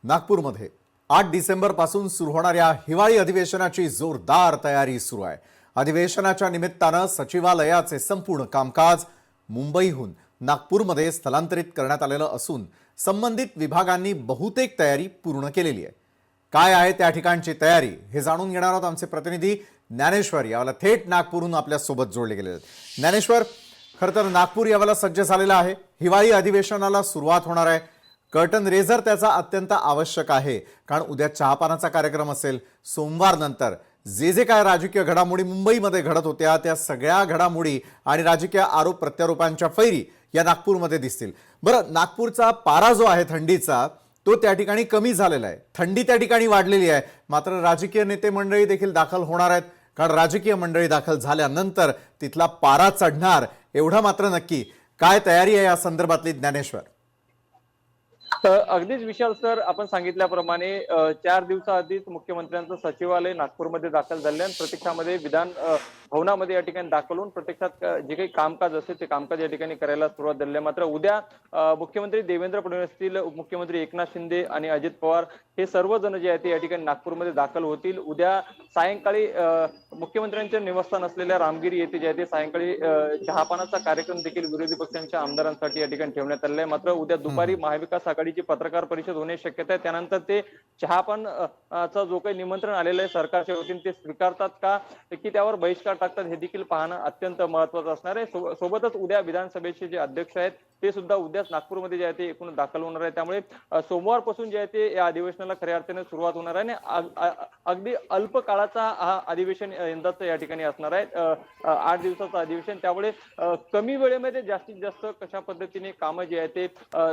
नागपूरमध्ये 8 डिसेंबर पासून सुरू होणाऱ्या हिवाळी अधिवेशनाची जोरदार तयारी सुरू आहे। अधिवेशनाच्या निमित्ताने सचिवालयाचे संपूर्ण कामकाज मुंबईहून नागपूरमध्ये स्थलांतरित करण्यात आलेलं असून संबंधित विभागांनी बहुतेक तयारी पूर्ण केलेली आहे। काय आहे त्या ठिकाणची तयारी हे जाणून घेणार आहोत आमचे प्रतिनिधी ज्ञानेश्वर यावाला थेट नागपूरहून आपल्या सोबत जोडले गेले आहेत। ज्ञानेश्वर, खरं तर नागपूर यावाला सज्ज झालेला आहे। हिवाळी अधिवेशनाला सुरुवात होणार आहे। कर्टन रेझर त्याचा अत्यंत आवश्यक आहे, कारण उद्या चहापानाचा कार्यक्रम असेल। सोमवार नंतर जे काय राजकीय घडामोडी मुंबईमध्ये घडत होत्या त्या सगळ्या घडामोडी आणि राजकीय आरोप प्रत्यारोपांच्या फैरी या नागपूरमध्ये दिसतील। बरं, नागपूरचा पारा जो आहे थंडीचा तो त्या ठिकाणी कमी झालेला आहे, थंडी त्या ठिकाणी वाढलेली आहे। मात्र राजकीय नेते मंडळी देखील दाखल होणार आहेत, कारण राजकीय मंडळी दाखल झाल्यानंतर तिथला पारा चढणार एवढा मात्र नक्की। काय तयारी आहे या संदर्भातली ज्ञानेश्वर? अगदीच विशाल सर, आपण सांगितल्याप्रमाणे 4 दिवसाआधीच मुख्यमंत्र्यांचं सचिवालय नागपूरमध्ये दाखल झाले आणि प्रत्यक्षामध्ये विधान भवनामध्ये या ठिकाणी दाखल होऊन प्रत्यक्षात जे काही कामकाज असेल ते कामकाज या ठिकाणी करायला सुरुवात झाली आहे। मात्र उद्या मुख्यमंत्री देवेंद्र फडणवीस असतील, उपमुख्यमंत्री एकनाथ शिंदे आणि अजित पवार हे सर्वजण जे आहेत ते या ठिकाणी नागपूरमध्ये दाखल होतील। उद्या सायंकाळी मुख्यमंत्र्यांचे निवासस्थान असलेल्या रामगिरी येथे जे आहे ते सायंकाळी चहापानाचा कार्यक्रम देखील विरोधी पक्षांच्या आमदारांसाठी या ठिकाणी ठेवण्यात आलेला आहे। मात्र उद्या दुपारी महाविकास आघाडीची पत्रकार परिषद होण्याची शक्यता आहे। त्यानंतर ते चहापान चा जो काही निमंत्रण आलेलं आहे सरकारच्या वतीने ते स्वीकारतात का की त्यावर बहिष्कार टाकतात हे देखील पाहणं अत्यंत महत्त्वाचं असणार आहे। सोबतच उद्या विधानसभेचे जे अध्यक्ष आहेत ते सुद्धा उद्याच नागपूरमध्ये जे आहे ते एकूण दाखल होणार आहे। त्यामुळे सोमवारपासून जे आहे ते या अधिवेशनाला खऱ्या अर्थाने सुरुवात होणार आहे आणि अगदी अल्प काळाचा हा अधिवेशन यंदाचं या ठिकाणी असणार आहे। 8 दिवसाचं अधिवेशन, त्यामुळे कमी वेळेमध्ये जास्तीत जास्त कशा पद्धतीने कामं जे आहे ते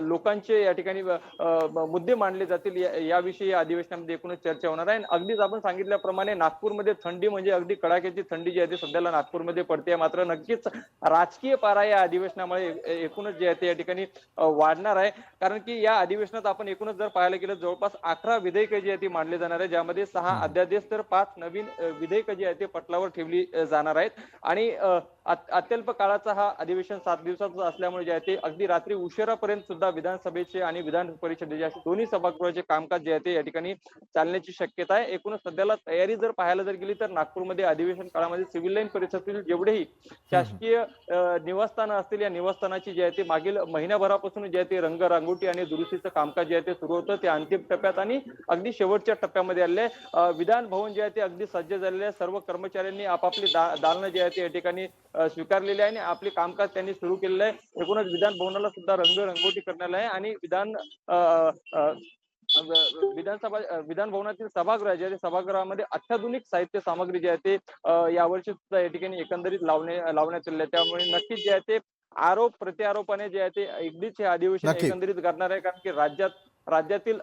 लोकांचे या ठिकाणी मुद्दे मांडले जातील याविषयी या अधिवेशनामध्ये एकूणच चर्चा होणार आहे। अगदीच आपण सांगितल्याप्रमाणे नागपूरमध्ये थंडी म्हणजे अगदी कडाक्याची थंडी जी आहे ती सध्याला नागपूरमध्ये पडते। मात्र नक्कीच राजकीय पारा या अधिवेशनामुळे एकूणच जे आहे ते या ठिकाणी वाढणार आहे, कारण की या अधिवेशनात आपण एकूणच जर पाहायला गेलं जवळपास 18 विधेयकं जी आहे ती मांडली जाणार आहे, ज्यामध्ये 6 अध्यादेश तर 5 नवीन विधेयकं जी आहे ते पटलावर ठेवली जाणार आहेत। आणि अत्यल्प काळाचा हा अधिवेशन 7 दिवसाचं असल्यामुळे जे आहे ते अगदी रात्री उशिरापर्यंत सुद्धा विधानसभेचे आणि विधान परिषदेचे असे दोन्ही सभागृहाचे कामकाज जे आहे ते या ठिकाणी चालण्याची शक्यता आहे। एकूणच सध्याला तयारी जर पाहायला जर गेली तर नागपूरमध्ये अधिवेशन काळामध्ये सिव्हिल लाईन परिसरातील जेवढेही शासकीय निवासस्थानं असतील या निवासस्थानाची जे आहे ते मागील महिन्याभरापासून जे आहे ते रंगरांगोटी आणि दुरुस्तीचं कामकाज जे आहे ते सुरू होतं, ते अंतिम टप्प्यात आणि अगदी शेवटच्या टप्प्यामध्ये आले आहे। विधान भवन जे आहे ते अगदी सज्ज झालेले आहे। सर्व कर्मचाऱ्यांनी आपापली दालनं जे आहे ते या ठिकाणी स्वीकारलेली आहे आणि आपले कामकाज त्यांनी सुरू केलेलं आहे। एकूणच विधान भवनाला सुद्धा रंगरंगोटी करण्यात आहे आणि विधान भवनातील सभागृह जे आहे सभागृहामध्ये अत्याधुनिक साहित्य सामग्री जी आहे ते यावर्षी सुद्धा या ठिकाणी एकंदरीत लावण्यात आले आहे। त्यामुळे नक्कीच जे आहे ते आरोप प्रत्यारोपाने जे आहे ते अगदीच हे अधिवेशन एकंदरीत करणार आहे, कारण की राज्यातील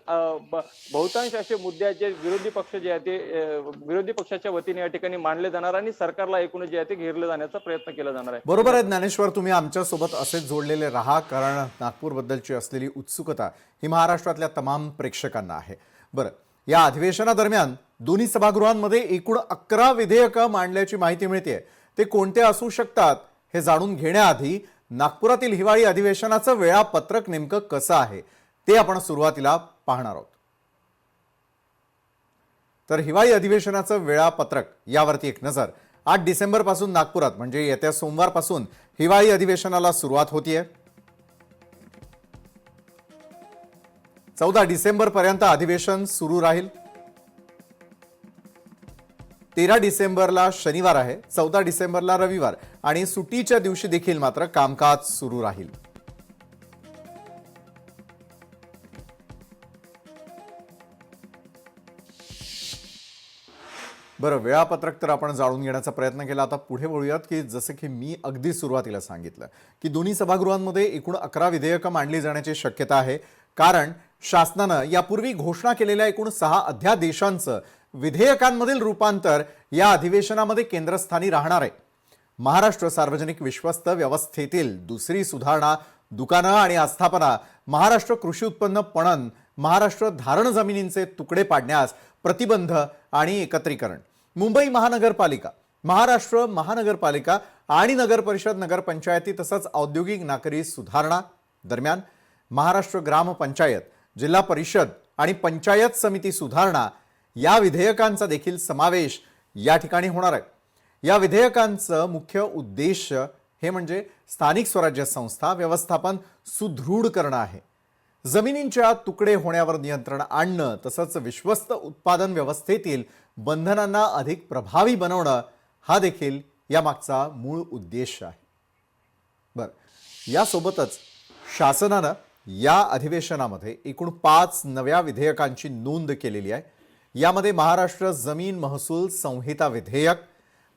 बहुतांश असे मुद्दे आहेत जे विरोधी पक्ष जे आहे ते विरोधी पक्षाच्या वतीने या ठिकाणी मांडले जाणार आणि सरकारला एकूण जे आहे ते घेरलं जाण्याचा प्रयत्न केला जाणार आहे। बरोबर आहे ज्ञानेश्वर, तुम्ही आमच्या सोबत असेच जोडलेले राहा, कारण नागपूरबद्दलची असलेली उत्सुकता ही महाराष्ट्रातल्या तमाम प्रेक्षकांना आहे। बरं, या अधिवेशनादरम्यान दोन्ही सभागृहांमध्ये एकूण 11 विधेयकं मांडल्याची माहिती मिळते। ते कोणते असू शकतात हे जाणून घेण्याआधी नागपुरातील हिवाळी अधिवेशनाचं वेळापत्रक नेमकं कसं आहे ते आपण सुरुवातीला पाहणार आहोत। तर हिवाळी अधिवेशनाचं वेळापत्रक यावरती एक नजर। 8 डिसेंबर पासून नागपुरात म्हणजे येत्या सोमवार पासून हिवाळी अधिवेशनाला सुरुवात होतीये। 14 डिसेंबर पर्यंत अधिवेशन सुरू राहील। 13 डिसेंबरला शनिवार आहे, 14 डिसेंबरला रविवार आणि सुट्टीच्या दिवशी देखील मात्र कामकाज सुरू राहील। बरं, वेळापत्रक तर आपण जाणून घेण्याचा प्रयत्न केला। आता पुढे वळूयात की जसे की मी अगदी सुरुवातीला सांगितलं की दोन्ही सभागृहांमध्ये एकूण 11 विधेयकं मांडली जाण्याची शक्यता आहे, कारण शासनानं यापूर्वी घोषणा केलेल्या एकूण 6 अध्यादेशांचं विधेयकांमधील रूपांतर या अधिवेशनामध्ये केंद्रस्थानी राहणार आहे। महाराष्ट्र सार्वजनिक विश्वस्त व्यवस्थेतील दुसरी सुधारणा, दुकानं आणि आस्थापना, महाराष्ट्र कृषी उत्पन्न पणन, महाराष्ट्र धारण जमिनींचे तुकडे पाडण्यास प्रतिबंध आणि एकत्रीकरण, मुंबई महानगरपालिका, महाराष्ट्र महानगरपालिका आणि नगर परिषद नगरपंचायती तसंच औद्योगिक नागरी सुधारणा दरम्यान महाराष्ट्र ग्राम पंचायत, जिल्हा परिषद आणि पंचायत समिती सुधारणा या विधेयकांचा देखील समावेश या ठिकाणी होणार आहे। या विधेयकांचं मुख्य उद्देश हे म्हणजे स्थानिक स्वराज्य संस्था व्यवस्थापन सुदृढ करणं आहे। जमिनींच्या तुकडे होण्यावर नियंत्रण आणणं तसंच विश्वस्त उत्पादन व्यवस्थेतील बंधनांना अधिक प्रभावी बनवणं हा देखील यामागचा मूळ उद्देश आहे। यासोबतच शासनानं या अधिवेशनामध्ये एकूण 5 नव्या विधेयकांची नोंद केलेली आहे। यामध्ये महाराष्ट्र जमीन महसूल संहिता विधेयक,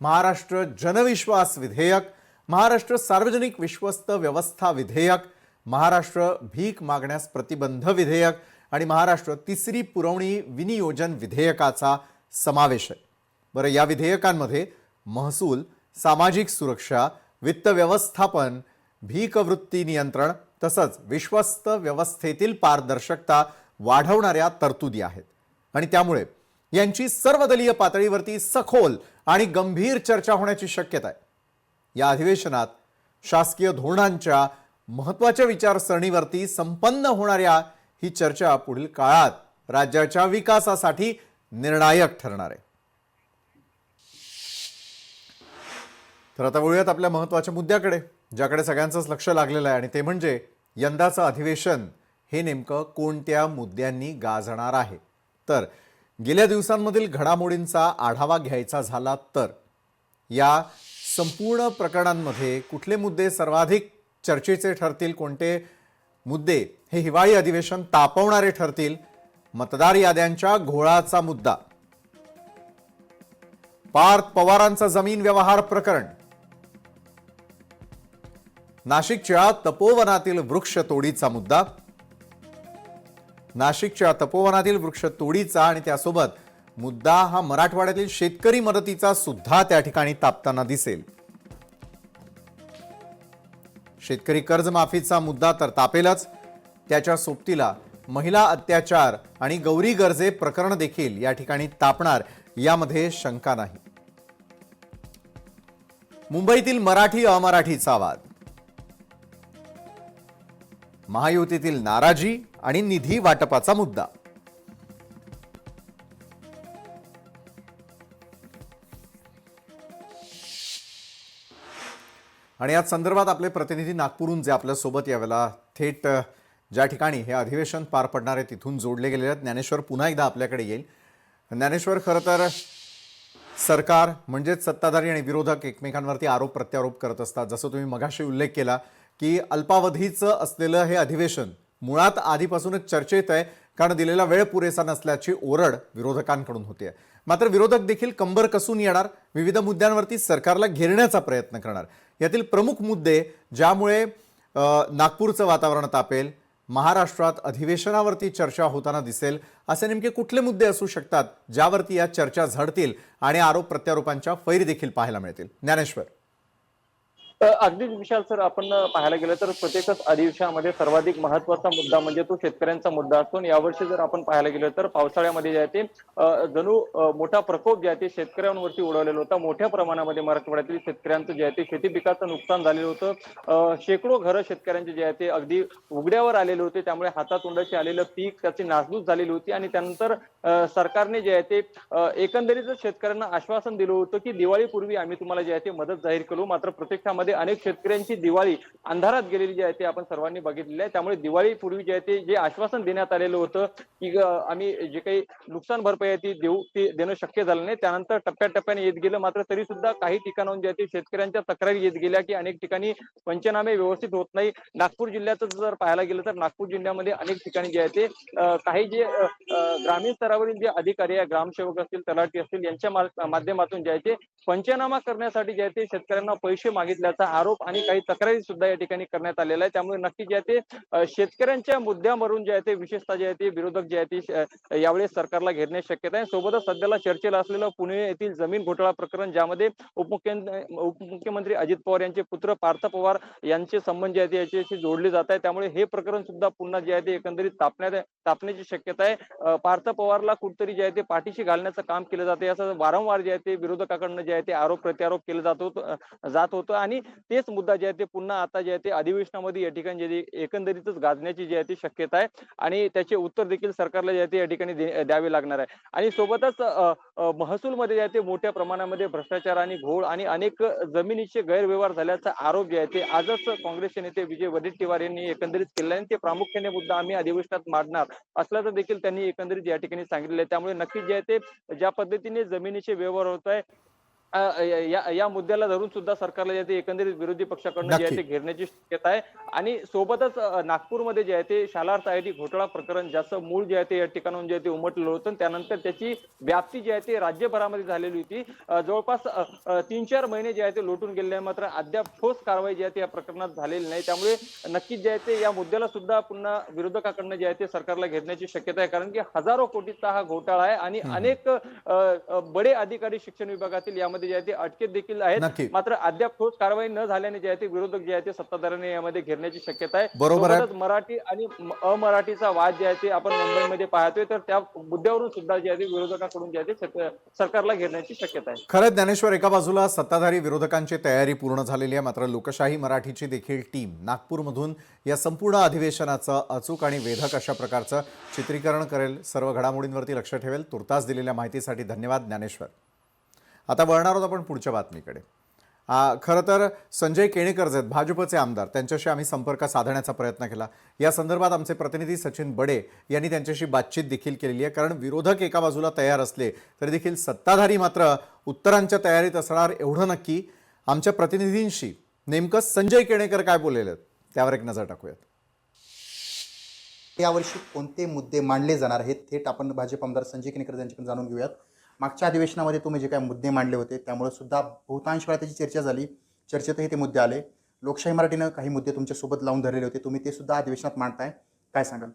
महाराष्ट्र जनविश्वास विधेयक, महाराष्ट्र सार्वजनिक विश्वस्त व्यवस्था विधेयक, महाराष्ट्र भीक मागण्यास प्रतिबंध विधेयक आणि महाराष्ट्र तिसरी पुरवणी विनियोजन विधेयकाचा समावेश आहे। बरं, या विधेयकांमध्ये महसूल, सामाजिक सुरक्षा, वित्त व्यवस्थापन, भीक वृत्ती नियंत्रण तसंच विश्वस्त व्यवस्थेतील पारदर्शकता वाढवणाऱ्या तरतुदी आहेत आणि त्यामुळे यांची सर्वदलीय पातळीवरती सखोल आणि गंभीर चर्चा होण्याची शक्यता आहे। या अधिवेशनात शासकीय धोरणांच्या महत्त्वाच्या विचारसरणीवरती संपन्न होणाऱ्या ही चर्चा पुढील काळात राज्याच्या विकासासाठी निर्णायक ठरणार आहे। तर आता वळूयात आपल्या महत्त्वाच्या मुद्द्याकडे, ज्याकडे सगळ्यांचंच लक्ष लागलेलं आहे आणि ते म्हणजे यंदाचं अधिवेशन हे नेमकं कोणत्या मुद्द्यांनी गाजणार आहे। तर गेल्या दिवसांमधील घडामोडींचा आढावा घ्यायचा झाला तर या संपूर्ण प्रकरणांमध्ये कुठले मुद्दे सर्वाधिक चर्चेचे ठरतील, कोणते मुद्दे हे हिवाळी अधिवेशन तापवणारे ठरतील? मतदार याद्यांच्या घोळाचा मुद्दा, पार्थ पवारांचा जमीन व्यवहार प्रकरण, नाशिकच्या तपोवनातील वृक्षतोडीचा मुद्दा, नाशिकच्या तपोवनातील वृक्षतोडीचा आणि त्यासोबत मुद्दा हा मराठवाड्यातील शेतकरी मदतीचा सुद्धा त्या ठिकाणी तापताना दिसेल। शेतकरी कर्जमाफीचा मुद्दा तर तापेलच, त्याच्या सोबतीला महिला अत्याचार आणि गौरी गरजे प्रकरण देखील या ठिकाणी तापणार यामध्ये शंका नाही। मुंबईतील मराठी अमराठीचा वाद, महायुतीतील नाराजी आणि निधी वाटपाचा मुद्दा, आणि या संदर्भात आपले प्रतिनिधी नागपूरहून जे आपल्या सोबत यावेळेला थेट ज्या ठिकाणी हे अधिवेशन पार पडणार आहे तिथून जोडले गेलेले आहेत। ज्ञानेश्वर पुन्हा एकदा आपल्याकडे येईल। ज्ञानेश्वर, खरं तर सरकार म्हणजेच सत्ताधारी आणि विरोधक एकमेकांवरती आरोप प्रत्यारोप करत असतात। जसं तुम्ही मगाशी उल्लेख केला की अल्पावधीचं असलेलं हे अधिवेशन मुळात आधीपासूनच चर्चेत आहे, कारण दिलेला वेळ पुरेसा नसल्याची ओरड विरोधकांकडून होते। मात्र विरोधक देखील कंबर कसून येणार, विविध मुद्द्यांवरती सरकारला घेरण्याचा प्रयत्न करणार। यातील प्रमुख मुद्दे ज्यामुळे नागपूरचं वातावरण तापेल, महाराष्ट्रात अधिवेशनावरती चर्चा होताना दिसेल, असे नेमके कुठले मुद्दे असू शकतात ज्यावरती या चर्चा झडतील आणि आरोप प्रत्यारोपांच्या फैरी देखील पाहायला मिळतील? ज्ञानेश्वर, अगदीच विशाल सर, आपण पाहायला गेलं तर प्रत्येकच अधिवेशनामध्ये सर्वाधिक महत्वाचा मुद्दा म्हणजे तो शेतकऱ्यांचा मुद्दा असतो। यावर्षी जर आपण पाहायला गेलं तर पावसाळ्यामध्ये जे आहे ते जणू मोठा प्रकोप जे आहे ते शेतकऱ्यांवरती उडवलेला होता। मोठ्या प्रमाणामध्ये मराठवाड्यातील शेतकऱ्यांचं जे आहे ते शेती पिकाचं नुकसान झालेलं होतं। शेकडो घरं शेतकऱ्यांचे जे आहे ते अगदी उघड्यावर आलेले होते, त्यामुळे हातातोंडाशी आलेलं पीक त्याची नासधूस झालेली होती। आणि त्यानंतर सरकारने जे आहे ते एकंदरीतच शेतकऱ्यांना आश्वासन दिलं होतं की दिवाळीपूर्वी आम्ही तुम्हाला जे आहे ते मदत जाहीर करू। मात्र प्रत्यक्षामध्ये अनेक शेतकऱ्यांची दिवाळी अंधारात गेलेली जी आहे ते आपण सर्वांनी बघितलेली आहे। त्यामुळे दिवाळीपूर्वी जे आहे ते जे आश्वासन देण्यात आलेलं होतं की आम्ही जे काही नुकसान भरपाई ती देऊ, ती देणं शक्य झालं नाही। त्यानंतर टप्प्याटप्प्याने येत गेलं, मात्र तरी सुद्धा काही ठिकाणाहून जे आहे ते शेतकऱ्यांच्या तक्रारी येत गेल्या की अनेक ठिकाणी पंचनामे व्यवस्थित होत नाही। नागपूर जिल्ह्याचं जर पाहायला गेलं तर नागपूर जिल्ह्यामध्ये अनेक ठिकाणी जे आहे ते काही जे ग्रामीण स्तरावरील जे अधिकारी आहे, ग्रामसेवक असतील, तलाठी असतील, यांच्या माध्यमातून जे आहे ते पंचनामा करण्यासाठी जे आहे ते शेतकऱ्यांना पैसे मागितल्याचा आरोप आणि काही तक्रारी सुद्धा या ठिकाणी करण्यात आलेला आहे। त्यामुळे नक्की जे आहे ते शेतकऱ्यांच्या मुद्द्यावरून जे आहे ते विशेषतः जे आहे ते विरोधक जे आहे ते यावेळेस सरकारला घेरण्याची शक्यता आहे। सोबतच सध्याला चर्चेला असलेलं पुणे येथील जमीन घोटाळा प्रकरण, ज्यामध्ये उपमुख्यमंत्री अजित पवार यांचे पुत्र पार्थ पवार यांचे संबंध जे आहे ते याच्याशी जोडले जात आहे। त्यामुळे हे प्रकरण सुद्धा पुन्हा जे आहे ते एकंदरीत तापण्याची शक्यता आहे। पार्थ पवारला कुठतरी जे आहे ते पाठीशी घालण्याचं काम केलं जाते, असं वारंवार जे आहे ते विरोधकाकडनं जे आहे ते आरोप प्रत्यारोप केलं जात होतं। आणि तेच मुद्दा जे आहे ते पुन्हा आता जे आहे ते अधिवेशनामध्ये या ठिकाणी जे एकंदरीतच गाजण्याची जी आहे ती शक्यता आहे आणि त्याचे उत्तर देखील सरकारला जे आहे ते या ठिकाणी द्यावे लागणार आहे. आणि सोबतच महसूलमध्ये जे आहे ते मोठ्या प्रमाणामध्ये भ्रष्टाचार आणि घोळ आणि अनेक जमिनीचे गैरव्यवहार झाल्याचा आरोप जे आहे ते आजच काँग्रेसचे नेते विजय वडेट्टीवार यांनी एकंदरीत केला आहे. ते प्रामुख्याने मुद्दा आम्ही अधिवेशनात मांडणार असल्याचं देखील त्यांनी एकंदरीत या ठिकाणी सांगितलं आहे. त्यामुळे नक्कीच जे आहे ते ज्या पद्धतीने जमिनीचे व्यवहार होत आहे या मुद्द्याला धरून सुद्धा सरकारला जे आहे ते एकंदरीत विरोधी पक्षाकडून जे आहे नक्की. ते घेरण्याची शक्यता आहे. आणि सोबतच नागपूरमध्ये जे आहे ते शालार्थ आयटी घोटाळा प्रकरण ज्याचं मूळ जे आहे ते या ठिकाणाहून जे आहे ते उमटलं होतं. त्यानंतर त्याची व्याप्ती जी आहे ते राज्यभरामध्ये झालेली होती. जवळपास 3-4 महिने जे आहे ते लोटून गेले आहे, मात्र अद्याप ठोस कारवाई जी आहे ते या प्रकरणात झालेली नाही. त्यामुळे नक्कीच जे आहे ते या मुद्द्याला सुद्धा पुन्हा विरोधकाकडनं जे आहे ते सरकारला घेरण्याची शक्यता आहे. कारण की हजारो कोटीचा हा घोटाळा आहे आणि अनेक बडे अधिकारी शिक्षण विभागातील यामध्ये जे आहे ते अटकेत देखील आहेत. नक्की. मात्र अद्याप ठोस कारवाई न झाल्याने जे आहे ते विरोधक जे आहे ते सत्ताधाऱ्यांनी यामध्ये घेरण्याची शक्यता आहे. बरोबर आहे. सोबतच मराठी आणि अमराठीचा वाद जे आहे ते आपण मुंबईमध्ये पाहतोय, तर त्या मुद्द्यावरून सुद्धा जे आहे ते विरोधकाकडून जे आहे ते सरकारला घेरण्याची शक्यता आहे. खरंच ज्ञानेश्वर, एका बाजूला सत्ताधारी विरोधकांची तयारी पूर्ण झालेली आहे, मात्र लोकशाही मराठीची देखील टीम नागपूरमधून या संपूर्ण अधिवेशनाचं अचूक आणि वेधक अशा प्रकारचं चित्रीकरण करेल, सर्व घडामोडींवरती लक्ष ठेवेल. तुर्तास दिलेल्या माहितीसाठी धन्यवाद ज्ञानेश्वर. आता वळणार आहोत आपण पुढच्या बातमीकडे. खरं तर संजय केणेकर जे आहेत भाजपचे आमदार, त्यांच्याशी आम्ही संपर्क साधण्याचा प्रयत्न केला. या संदर्भात आमचे प्रतिनिधी सचिन बडे यांनी त्यांच्याशी बातचीत देखील केलेली आहे. कारण विरोधक एका बाजूला तयार असले तरी देखील सत्ताधारी मात्र उत्तरांच्या तयारीत असणार एवढं नक्की. आमच्या प्रतिनिधींशी नेमकं संजय केणेकर काय बोललेले आहेत त्यावर एक नजर टाकूयात. यावर्षी कोणते मुद्दे मांडले जाणार आहेत थेट आपण भाजप आमदार संजय केणेकर यांच्याकडून जाणून घेऊयात. मागच्या अधिवेशनामध्ये तुम्ही जे काही मुद्दे मांडले होते त्यामुळे सुद्धा बहुतांश वेळा त्याची चर्चा झाली, चर्चेतही ते मुद्दे आले. लोकशाही मराठीनं काही मुद्दे तुमच्यासोबत लावून धरलेले होते, तुम्ही ते सुद्धा अधिवेशनात मांडताय, काय सांगाल?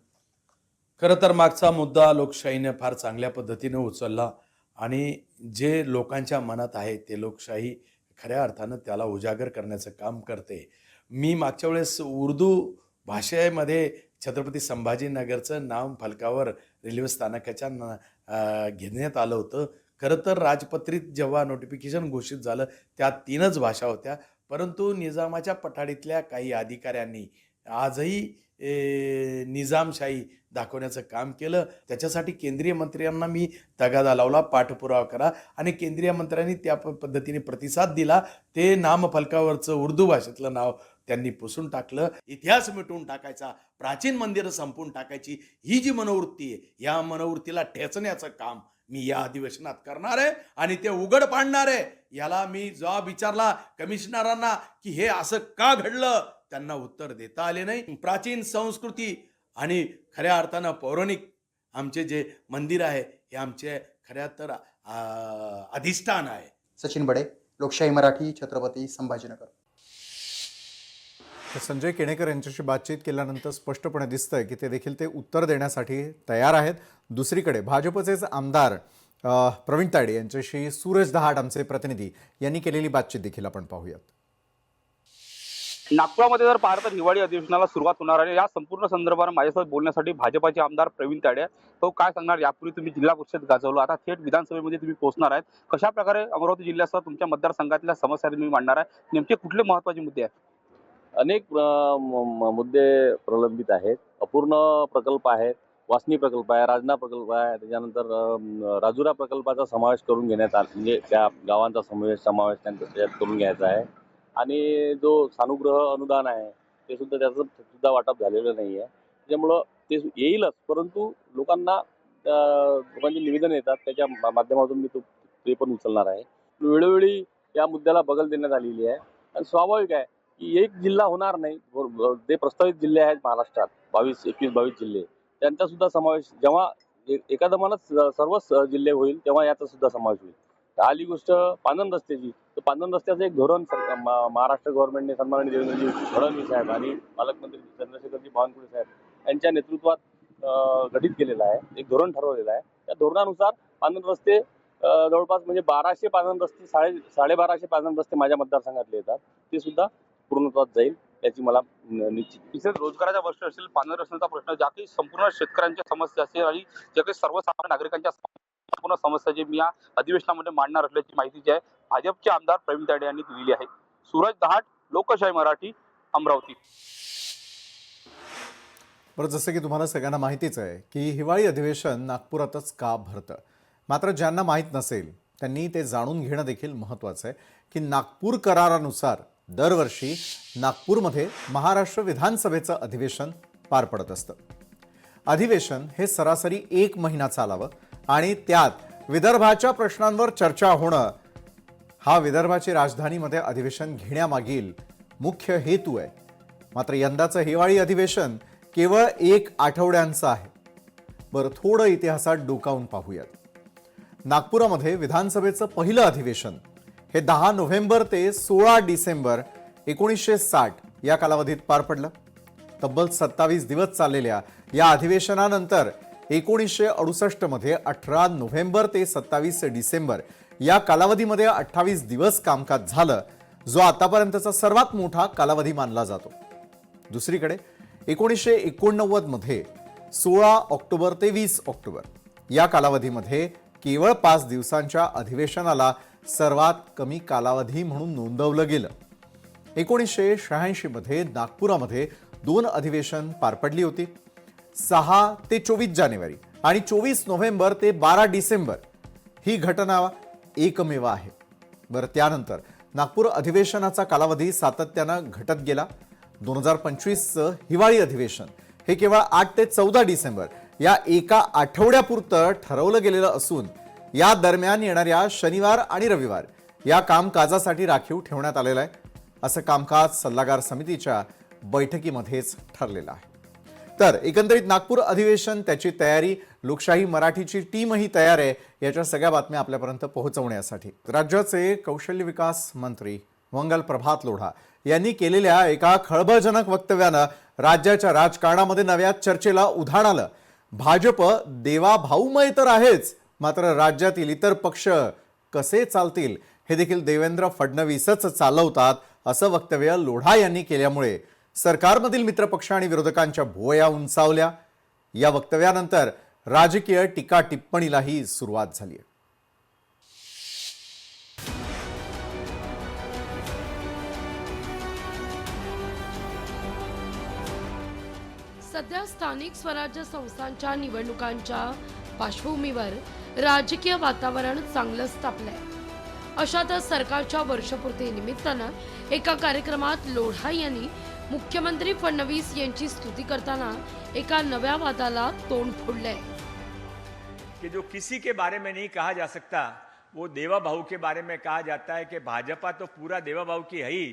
खरं तर मागचा मुद्दा लोकशाहीने फार चांगल्या पद्धतीने उचलला आणि जे लोकांच्या मनात आहे ते लोकशाही खऱ्या अर्थानं त्याला उजागर करण्याचं काम करते. मी मागच्या वेळेस उर्दू भाषेमध्ये छत्रपती संभाजीनगरचं नाव फलकावर रेल्वे स्थानकाच्या घेण्यात आलं होतं. खरं तर राजपत्रित जेव्हा नोटिफिकेशन घोषित झालं त्यात 3च भाषा होत्या, परंतु निजामाच्या पठाडीतल्या काही अधिकाऱ्यांनी आजही निजामशाही दाखवण्याचं काम केलं. त्याच्यासाठी केंद्रीय मंत्र्यांना मी तगादा लावला, पाठपुरावा करा, आणि केंद्रीय मंत्र्यांनी त्या पद्धतीने प्रतिसाद दिला. ते नामफलकावरचं उर्दू भाषेतलं नाव त्यांनी पुसून टाकलं. इतिहास मिटवून टाकायचा, प्राचीन मंदिरं संपवून टाकायची ही जी मनोवृत्ती आहे, या मनोवृत्तीला ठेचण्याचं काम मी या अधिवेशनात करणार आहे आणि ते उघड पाडणार आहे. याला मी जबाब विचारला कमिशनरांना की हे असं का घडलं, त्यांना उत्तर देता आले नाही. प्राचीन संस्कृती आणि खऱ्या अर्थानं पौराणिक आमचे जे मंदिर आहे हे आमचे खऱ्या तर अधिष्ठान आहे. सचिन बडे, लोकशाही मराठी, छत्रपती संभाजीनगर. तर संजय केणेकर यांच्याशी बातचीत केल्यानंतर स्पष्टपणे दिसतंय की ते देखील ते उत्तर देण्यासाठी तयार आहेत. दुसरीकडे भाजपचेच आमदार प्रवीण तायडे यांच्याशी सूरज दहाट आमचे प्रतिनिधी यांनी केलेली बातचीत देखील आपण पाहूयात. नागपुरामध्ये जर पाहिलं तर हिवाळी अधिवेशनाला सुरुवात होणार आहे. या संपूर्ण संदर्भात माझ्यासोबत बोलण्यासाठी भाजपाचे आमदार प्रवीण तायडे. तो काय सांगणार, यापूर्वी तुम्ही जिल्हा परिषद गाजवलं, आता थेट विधानसभेमध्ये तुम्ही पोहोचणार आहेत, कशा प्रकारे अमरावती जिल्ह्यासह तुमच्या मतदारसंघातल्या समस्या तुम्ही मांडणार आहे, नेमके कुठले महत्त्वाचे मुद्दे आहेत? अनेक मुद्दे प्रलंबित आहेत. अपूर्ण प्रकल्प आहेत, वासनी प्रकल्प आहे, राजना प्रकल्प आहे, त्याच्यानंतर राजुरा प्रकल्पाचा समावेश करून घेण्यात आला, म्हणजे त्या गावांचा समावेश त्याच्यात करून घ्यायचा आहे. आणि जो सानुग्रह अनुदान आहे ते सुद्धा त्याचं सुद्धा वाटप झालेलं नाही आहे. त्याच्यामुळं ते येईलच, परंतु लोकांचे निवेदन येतात त्याच्या माध्यमातून मी ते पण उचलणार आहे. वेळोवेळी या मुद्द्याला बगल देण्यात आलेली आहे आणि स्वाभाविक आहे की एक जिल्हा होणार नाही. जे प्रस्तावित जिल्हे आहेत महाराष्ट्रात 21-22 जिल्हे, त्यांचा सुद्धा समावेश जेव्हा एका दमानच सर्वच जिल्हे होईल तेव्हा याचा सुद्धा समावेश होईल. आली गोष्ट पांदन रस्त्याची, तर पांदन रस्त्याचं एक धोरण महाराष्ट्र गव्हर्नमेंटने सन्माननीय देवेंद्रजी फडणवीस साहेब आणि पालकमंत्री चंद्रशेखरजी बावनकुळे साहेब यांच्या नेतृत्वात गठीत केलेलं आहे. एक धोरण ठरवलेलं आहे. त्या धोरणानुसार पांदन रस्ते जवळपास म्हणजे 1200 पांदन रस्ते 1250 पांदन रस्ते माझ्या मतदारसंघातले येतात, ते सुद्धा पूर्णत्वात जाईल याची मला निश्चित. तिथे रोजगाराचा प्रश्न असेल, पांढर रस्त्याचा प्रश्न, ज्या काही संपूर्ण शेतकऱ्यांच्या समस्या असेल आणि ज्या काही सर्वसामान्य नागरिकांच्या संपूर्ण समस्या जे मी या अधिवेशनामध्ये मांडणार असल्याची माहिती जी आहे भाजपचे आमदार प्रवीण तायडे यांनी दिलेली आहे. सूरज दहाट, लोकशाही मराठी, अमरावती. बरं, जसं की तुम्हाला सगळ्यांना माहितीच आहे की हिवाळी अधिवेशन नागपुरातच का भरतं. मात्र ज्यांना माहीत नसेल त्यांनी ते जाणून घेणं देखील महत्त्वाचं आहे की नागपूर करारानुसार दरवर्षी नागपूरमध्ये महाराष्ट्र विधानसभेचं अधिवेशन पार पडत असतं. अधिवेशन हे सरासरी 1 महिना चालावं आणि त्यात विदर्भाच्या प्रश्नांवर चर्चा होणं हा विदर्भाची राजधानीमध्ये अधिवेशन घेण्यामागील मुख्य हेतू आहे. मात्र यंदाचं हिवाळी अधिवेशन केवळ 1 आठवड्यांचं आहे. बरं, थोडं इतिहासात डोकावून पाहूयात. नागपुरामध्ये विधानसभेचं पहिलं अधिवेशन हे 10 नोव्हेंबर ते 16 डिसेंबर 1960 या कालावधीत पार पडलं. तब्बल 27 दिवस चाललेल्या या अधिवेशनानंतर 1968 मध्ये 18 नोव्हेंबर ते 27 डिसेंबर या कालावधीमध्ये 28 दिवस कामकाज झालं, जो आतापर्यंतचा सर्वात मोठा कालावधी मानला जातो. दुसरीकडे 1989 मध्ये 16 ऑक्टोबर ते 20 ऑक्टोबर या कालावधीमध्ये केवळ 5 दिवसांच्या अधिवेशनाला सर्वात कमी कालावधी म्हणून नोंदवलं गेलं. 1986 मध्ये नागपुरामध्ये 2 अधिवेशन पार पडली होती. 6 ते 24 जानेवारी आणि 24 नोव्हेंबर ते 12 डिसेंबर ही घटना एकमेव आहे. बरं, त्यानंतर नागपूर अधिवेशनाचा कालावधी सातत्यानं घटत गेला. 2025चं हिवाळी अधिवेशन हे केवळ 8 ते 14 डिसेंबर या एका आठवड्यापुरतं ठरवलं गेलेलं असून या दरम्यान येणाऱ्या शनिवार आणि रविवार या कामकाजासाठी राखीव ठेवण्यात आलेलं आहे, असं कामकाज सल्लागार समितीच्या बैठकीमध्येच ठरलेलं आहे. तर एकंदरीत नागपूर अधिवेशन, त्याची तयारी, लोकशाही मराठीची टीमही तयार आहे. याच्या सगळ्या बातम्या आपल्यापर्यंत पोहोचवण्यासाठी राज्याचे कौशल्य विकास मंत्री मंगल प्रभात लोढा यांनी केलेल्या एका खळबळजनक वक्तव्यानं राज्याच्या राजकारणामध्ये नव्या चर्चेला उधाण आलं. भाजप देवाभाऊमय तर आहेच, मात्र राज्यातील इतर पक्ष कसे चालतील हे देखील देवेंद्र फडणवीसच चालवतात, असं वक्तव्य लोढा यांनी केल्यामुळे सरकारमधील मित्रपक्ष आणि विरोधकांच्या भुवया उंचावल्या. या वक्तव्यानंतर राजकीय टीका टिप्पणीलाही सुरुवात झाली आहे. सध्या स्थानिक स्वराज्य संस्थांच्या निवडणुकांच्या पार्श्वभूमीवर राजकीय वातावरण चांगलंच तापलंय. अशातच सरकारच्या वर्षपूर्ती निमित्तानं एका कार्यक्रमात लोढा यांनी मुख्यमंत्री फडणवीस यांची स्तुती करताना एका नव्या वादाला तोंड फोडलंय. कि जो किसी के बारे में नहीं कहा जा सकता वो देवा भाऊ के बारे में कहा जाता है कि भाजपा तो पूरा देवा भाऊ की है ही,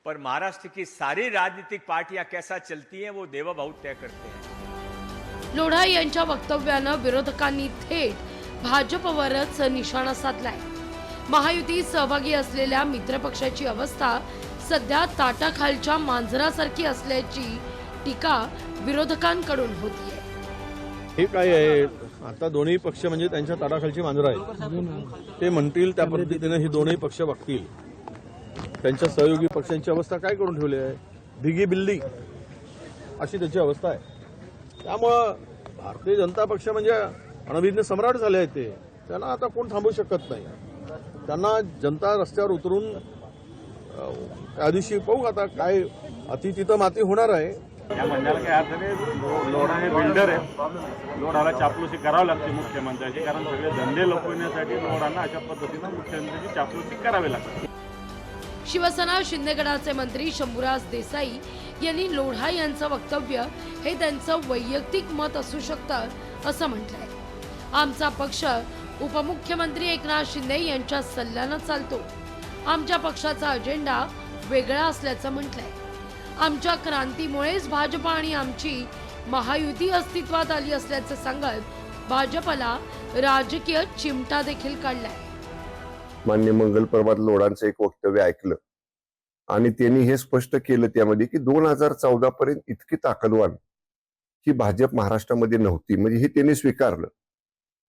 पर महाराष्ट्र की सारी राजनीतिक पार्टियां कैसा चलती हैं वो देवा भाऊ तय करते हैं. लोढा यांच्या वक्तव्यानं विरोधकांनी थेट भाजपवरच निशाणा साधलाय. महायुतीत सहभागी असलेल्या मित्रपक्षाची अवस्था सध्या ताटाखालच्या मांजरासारखी असल्याची टीका विरोधकांकडून होतीये. हे काय आहे, आता दोन्ही पक्ष म्हणजे त्यांच्या ताटाखालची मांजरं आहेत. ते म्हणतील त्या पद्धतीने हे दोन्ही पक्ष वागतील. त्यांच्या सहयोगी पक्षांची अवस्था काय करून ठेवली आहे, भिगी बिल्ली अशी त्याची अवस्था आहे. त्यामुळं भारतीय जनता पक्ष म्हणजे अणभिज्ञ सम्राट झाले आहेत. ते त्यांना आता कोण थांबवू शकत नाही. त्यांना जनता रस्त्यावर उतरून त्या दिवशी पाहू आता काय अति तिथं माती होणार आहे. या म्हणण्याला काही अर्थ नाही. लोढा हे बिल्डर आहे. लोढाला चापलुसी करावी लागते मुख्यमंत्र्याची, कारण सगळे धंदे लपवण्यासाठी लोढांना अशा पद्धतीनं मुख्यमंत्र्याची चापलुसी करावी लागते. शिवसेना शिंदे गटाचे मंत्री शंभूराज देसाई यांनी लोढा यांचं वक्तव्य हे त्यांचं वैयक्तिक मत असू शकतं असं म्हटलंय. आमचा पक्ष उपमुख्यमंत्री एकनाथ शिंदे यांच्या सल्ल्यानं चालतो. आमच्या पक्षाचा अजेंडा वेगळा असल्याचं म्हटलंय. आमच्या क्रांतीमुळेच भाजप आणि आमची महायुती अस्तित्वात आली असल्याचं सांगत भाजपला राजकीय चिमटा देखील काढलाय. मान्य मंगल प्रभात लोढांचं एक वक्तव्य ऐकलं आणि त्यांनी हे स्पष्ट केलं त्यामध्ये की 2014 पर्यंत इतकी ताकदवान ही भाजप महाराष्ट्रामध्ये नव्हती. म्हणजे हे त्यांनी स्वीकारलं.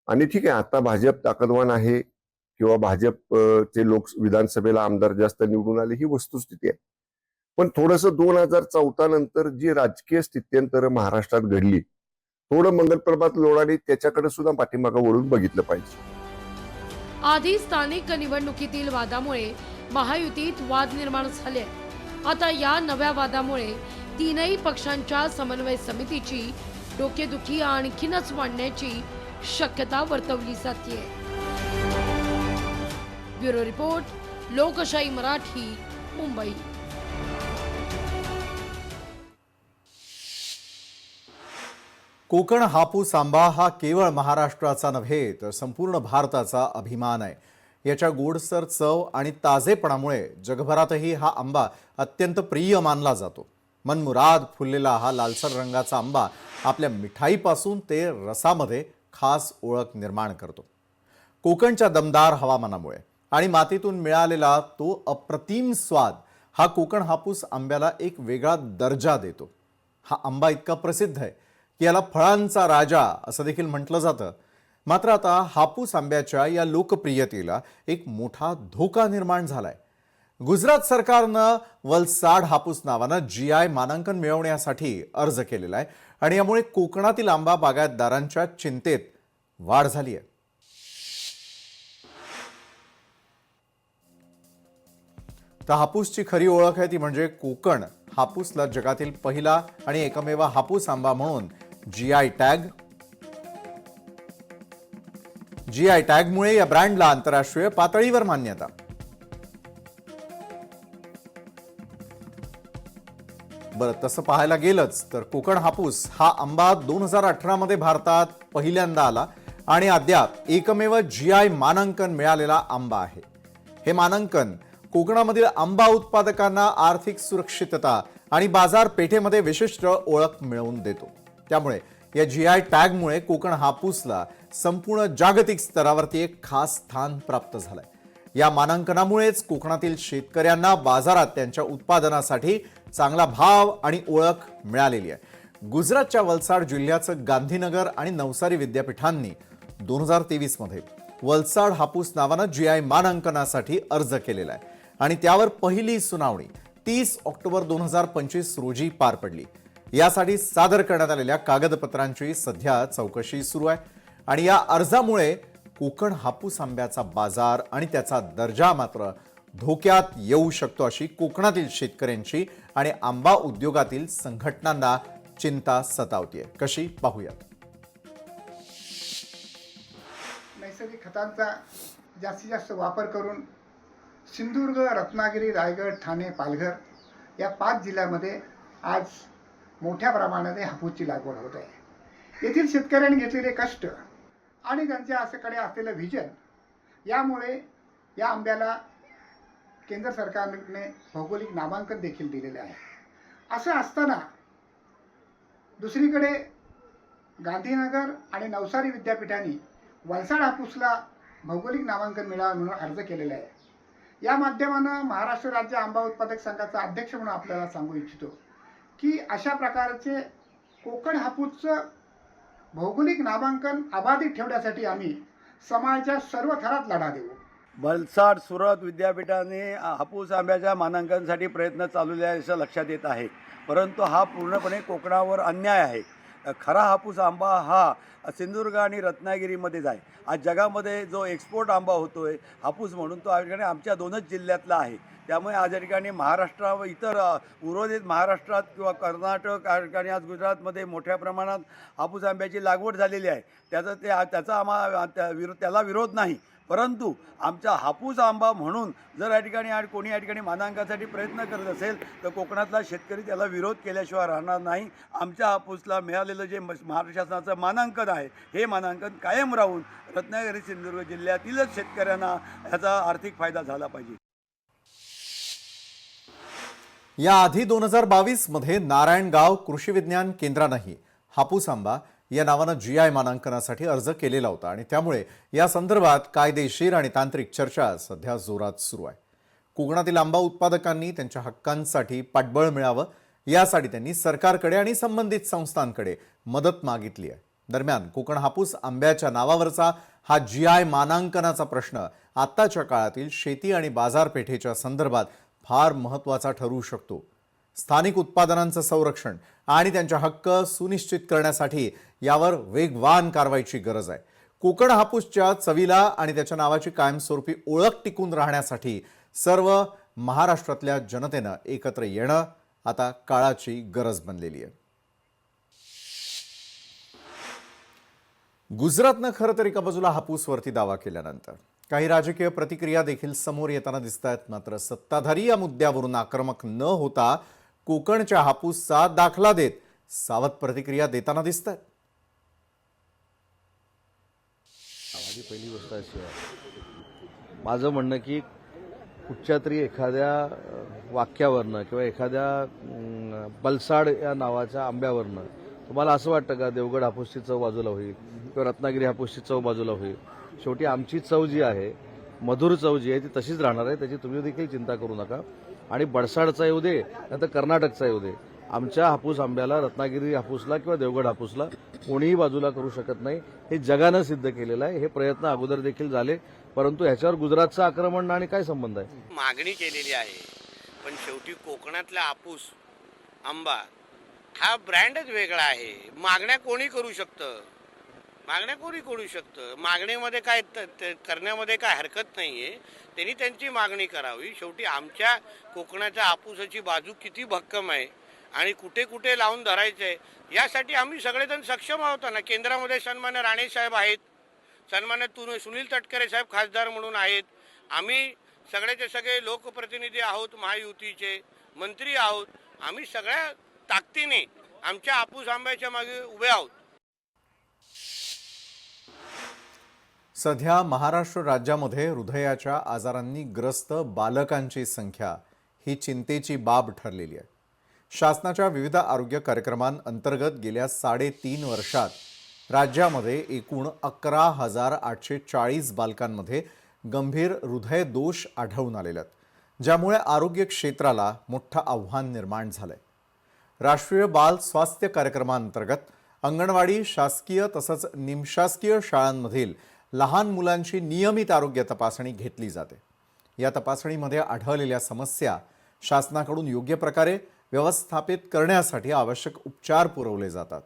आणि ठीक आहे, आता भाजप ताकदवान आहे किंवा भाजपचे लोक विधानसभेला आमदार जास्त निवडून आले ही वस्तुस्थिती आहे. पण थोडंसं 2014 नंतर जी राजकीय स्थित्यंतर महाराष्ट्रात घडली, थोडं मंगल प्रभात लोढांनी त्याच्याकडे सुद्धा पाठीमागं वळून बघितलं पाहिजे. आधी स्थानिक निवडणुकीतील वादामुळे महायुतीत वाद निर्माण झाले. आता या नव्या वादामुळे तीनही पक्षांच्या समन्वय समितीची डोकेदुखी आणखीनच वाढण्याची शक्यता वर्तवली जाते. ब्युरो रिपोर्ट, लोकशाही मराठी, मुंबई. कोकण हापूस आंबा हा केवळ महाराष्ट्राचा नव्हे तर संपूर्ण भारताचा अभिमान आहे. याच्या गोडसर चव आणि ताजेपणामुळे जगभरातही हा आंबा अत्यंत प्रिय मानला जातो. मनमुराद फुललेला हा लालसर रंगाचा आंबा आपल्या मिठाईपासून ते रसामध्ये खास ओळख निर्माण करतो. कोकणच्या दमदार हवामानामुळे आणि मातीतून मिळालेला तो अप्रतिम स्वाद हा कोकण हापूस आंब्याला एक वेगळा दर्जा देतो. हा आंबा इतका प्रसिद्ध आहे की याला फळांचा राजा असं देखील म्हटलं जातं. मात्र आता हापूस आंब्याच्या या लोकप्रियतेला एक मोठा धोका निर्माण झालाय. गुजरात सरकारनं वलसाड हापूस नावानं GI मानांकन मिळवण्यासाठी अर्ज केलेला आहे आणि यामुळे कोकणातील आंबा बागायतदारांच्या चिंतेत वाढ झाली आहे. तर हापूसची खरी ओळख आहे ती म्हणजे कोकण हापूसला जगातील पहिला आणि एकमेव हापूस आंबा म्हणून GI टॅगमुळे या ब्रँडला आंतरराष्ट्रीय पातळीवर मान्यता. बरं, तसं पाहायला गेलंच तर कोकण हापूस हा आंबा 2018 मध्ये भारतात पहिल्यांदा आला आणि अद्याप एकमेव GI मानांकन मिळालेला आंबा आहे. हे मानांकन कोकणामधील आंबा उत्पादकांना आर्थिक सुरक्षितता आणि बाजारपेठेमध्ये विशिष्ट ओळख मिळवून देतो. त्यामुळे या GI टॅगमुळे कोकण हापूसला संपूर्ण जागतिक स्तरावरती एक खास स्थान प्राप्त झालंय. या मानांकनामुळेच कोकणातील शेतकऱ्यांना बाजारात त्यांच्या उत्पादनासाठी चांगला भाव आणि ओळख मिळालेली आहे. गुजरातच्या वलसाड जिल्ह्याचं गांधीनगर आणि नवसारी विद्यापीठांनी 2023 मध्ये वलसाड हापूस नावानं GI मानांकनासाठी अर्ज केलेला आहे आणि त्यावर पहिली सुनावणी 30 ऑक्टोबर 2025 रोजी पार पडली. यासाठी सादर करण्यात आलेल्या कागदपत्रांची सध्या चौकशी सुरू आहे आणि या अर्जामुळे कोकण हापूस आंब्याचा बाजार आणि त्याचा दर्जा मात्र धोक्यात येऊ शकतो अशी कोकणातील शेतकऱ्यांची आणि आंबा उद्योगातील संघटनांना चिंता सतावतीये. कशी पाहूयात. नैसर्गिक खतांचा जास्तीत जास्त वापर करून सिंधुदुर्ग, रत्नागिरी, रायगड, ठाणे, पालघर या 5 जिल्ह्यामध्ये आज मोठ्या प्रमाणात हापूसची लागवड होत आहे. येथील शेतकऱ्यांनी घेतलेले कष्ट आणि त्यांच्या आसेकडे असलेलं व्हिजन यामुळे या आंब्याला केंद्र सरकारने भौगोलिक नामांकन देखील दिलेले आहे. असं असताना दुसरीकडे गांधीनगर आणि नवसारी विद्यापीठांनी वलसाड हापूसला भौगोलिक नामांकन मिळावं म्हणून अर्ज केलेला आहे. या माध्यमानं महाराष्ट्र राज्य आंबा उत्पादक संघाचा अध्यक्ष म्हणून आपल्याला सांगू इच्छितो की अशा प्रकारचे कोकण हापूसचं भौगोलिक नामांकन अबाधित ठेवण्यासाठी आम्ही समाजाच्या सर्व थरात लढा देऊ. वलसाड सुरत विद्यापीठाने हापूस आंब्याच्या मानांकनासाठी प्रयत्न चालवले आहे असं लक्षात येत आहे, परंतु हा पूर्णपणे कोकणावर अन्याय आहे. खरा हापूस आंबा हा सिंधुदुर्ग आणि रत्नागिरीमध्येच आहे. आज जगामध्ये जो एक्सपोर्ट आंबा होतो आहे हापूस म्हणून तो या ठिकाणी आमच्या 2च जिल्ह्यातला आहे. त्यामुळे आज या ठिकाणी महाराष्ट्र व इतर उर्वरित महाराष्ट्रात किंवा कर्नाटक या ठिकाणी आज गुजरातमध्ये मोठ्या प्रमाणात हापूस आंब्याची लागवड झालेली आहे. त्याला विरोध नाही, परंतु आमचा हापूस आंबा म्हणून जर या ठिकाणी कोणी या ठिकाणी मानांकनासाठी प्रयत्न करत असेल तर कोकणातला शेतकरी त्याला विरोध केल्याशिवाय राहणार नाही. आमच्या हापूसला मिळालेलं जे महाराष्ट्र शासनाचं मानांकन आहे हे मानांकन कायम राहून रत्नागिरी सिंधुदुर्ग जिल्ह्यातीलच शेतकऱ्यांना ह्याचा आर्थिक फायदा झाला पाहिजे. याआधी 2022 मध्ये नारायणगाव कृषी विज्ञान केंद्रानंही हापूस आंबा या नावानं GI मानांकनासाठी अर्ज केलेला होता आणि त्यामुळे या संदर्भात कायदेशीर आणि तांत्रिक चर्चा सध्या जोरात सुरू आहे. कोकणातील आंबा उत्पादकांनी त्यांच्या हक्कांसाठी पाठबळ मिळावं यासाठी त्यांनी सरकारकडे आणि संबंधित संस्थांकडे मदत मागितली आहे. दरम्यान कोकण हापूस आंब्याच्या नावावरचा हा GI मानांकनाचा प्रश्न आताच्या काळातील शेती आणि बाजारपेठेच्या संदर्भात फार महत्त्वाचा ठरू शकतो. स्थानिक उत्पादनांचं संरक्षण आणि त्यांचे हक्क सुनिश्चित करण्यासाठी यावर वेगवान कारवाईची गरज आहे. कोकण हापूसच्या चवीला आणि त्याच्या नावाची कायमस्वरूपी ओळख टिकून राहण्यासाठी सर्व महाराष्ट्रातल्या जनतेनं एकत्र येणं आता काळाची गरज बनलेली आहे. गुजरातनं खरं तर एका बाजूला हापूसवरती दावा केल्यानंतर काही राजकीय प्रतिक्रिया देखील समोर येताना दिसत आहेत. मात्र सत्ताधारी या मुद्द्यावरून आक्रमक न होता कोकणच्या हापूसचा दाखला देत सावध प्रतिक्रिया देताना दिसत आहेत. पहिली गोष्ट अशी आहे, माझं म्हणणं की कुठच्या तरी एखाद्या वाक्यावरनं किंवा एखाद्या बलसाड या नावाच्या आंब्यावरनं तुम्हाला असं वाटतं का देवगड हापूसची चव बाजूला होईल किंवा रत्नागिरी हापूसची चव बाजूला होईल? शेवटी आमची चव जी आहे, मधुर चव जी आहे, ती तशीच राहणार आहे. त्याची तुम्ही देखील चिंता करू नका. आणि बडसाडचा येऊ दे नंतर कर्नाटकचा येऊ दे, आमच्या हापूस आंब्याला, रत्नागिरी हापूसला किंवा देवगड हापूसला कोणीही बाजूला करू शकत नाही. हे जगानं सिद्ध केलेलं आहे. हे प्रयत्न अगोदर देखील झाले, परंतु ह्याच्यावर गुजरातचं आक्रमण आणि काय संबंध आहे? मागणी केलेली आहे, पण शेवटी कोकणातला हापूस आंबा हा ब्रँडच वेगळा आहे. मागण्या कोणी करू शकतं, मागणीमध्ये काय करण्यामध्ये काय हरकत नाहीये. त्यांनी त्यांची मागणी करावी. शेवटी आमच्या कोकणाच्या हापूसाची बाजू किती भक्कम आहे आणि कुठे कुठे लावून धरायचं आहे यासाठी आम्ही सगळेजण सक्षम आहोत ना. केंद्रामध्ये सन्मान्य राणे साहेब आहेत, सन्मान्य सुनील तटकरे साहेब खासदार म्हणून आहेत, आम्ही सगळेचे सगळे लोकप्रतिनिधी आहोत, महायुतीचे मंत्री आहोत. आम्ही सगळ्या ताकदीने आमच्या हापूस आंब्याच्या मागे उभे आहोत. सध्या महाराष्ट्र राज्यामध्ये हृदयाच्या आजारांनी ग्रस्त बालकांची संख्या ही चिंतेची बाब ठरलेली आहे. शासनाच्या विविध आरोग्य कार्यक्रमांअंतर्गत गेल्या 3.5 वर्षात राज्यामध्ये एकूण 11,840 बालकांमध्ये गंभीर हृदय दोष आढळून आलेले आहेत, ज्यामुळे आरोग्य क्षेत्राला मोठं आव्हान निर्माण झालंय. राष्ट्रीय बाल स्वास्थ्य कार्यक्रमांतर्गत अंगणवाडी, शासकीय तसंच निमशासकीय शाळांमधील लहान मुलांची नियमित आरोग्य तपासणी घेतली जाते. या तपासणीमध्ये आढळलेल्या समस्या शासनाकडून योग्य प्रकारे व्यवस्थापित करण्यासाठी आवश्यक उपचार पुरवले जातात.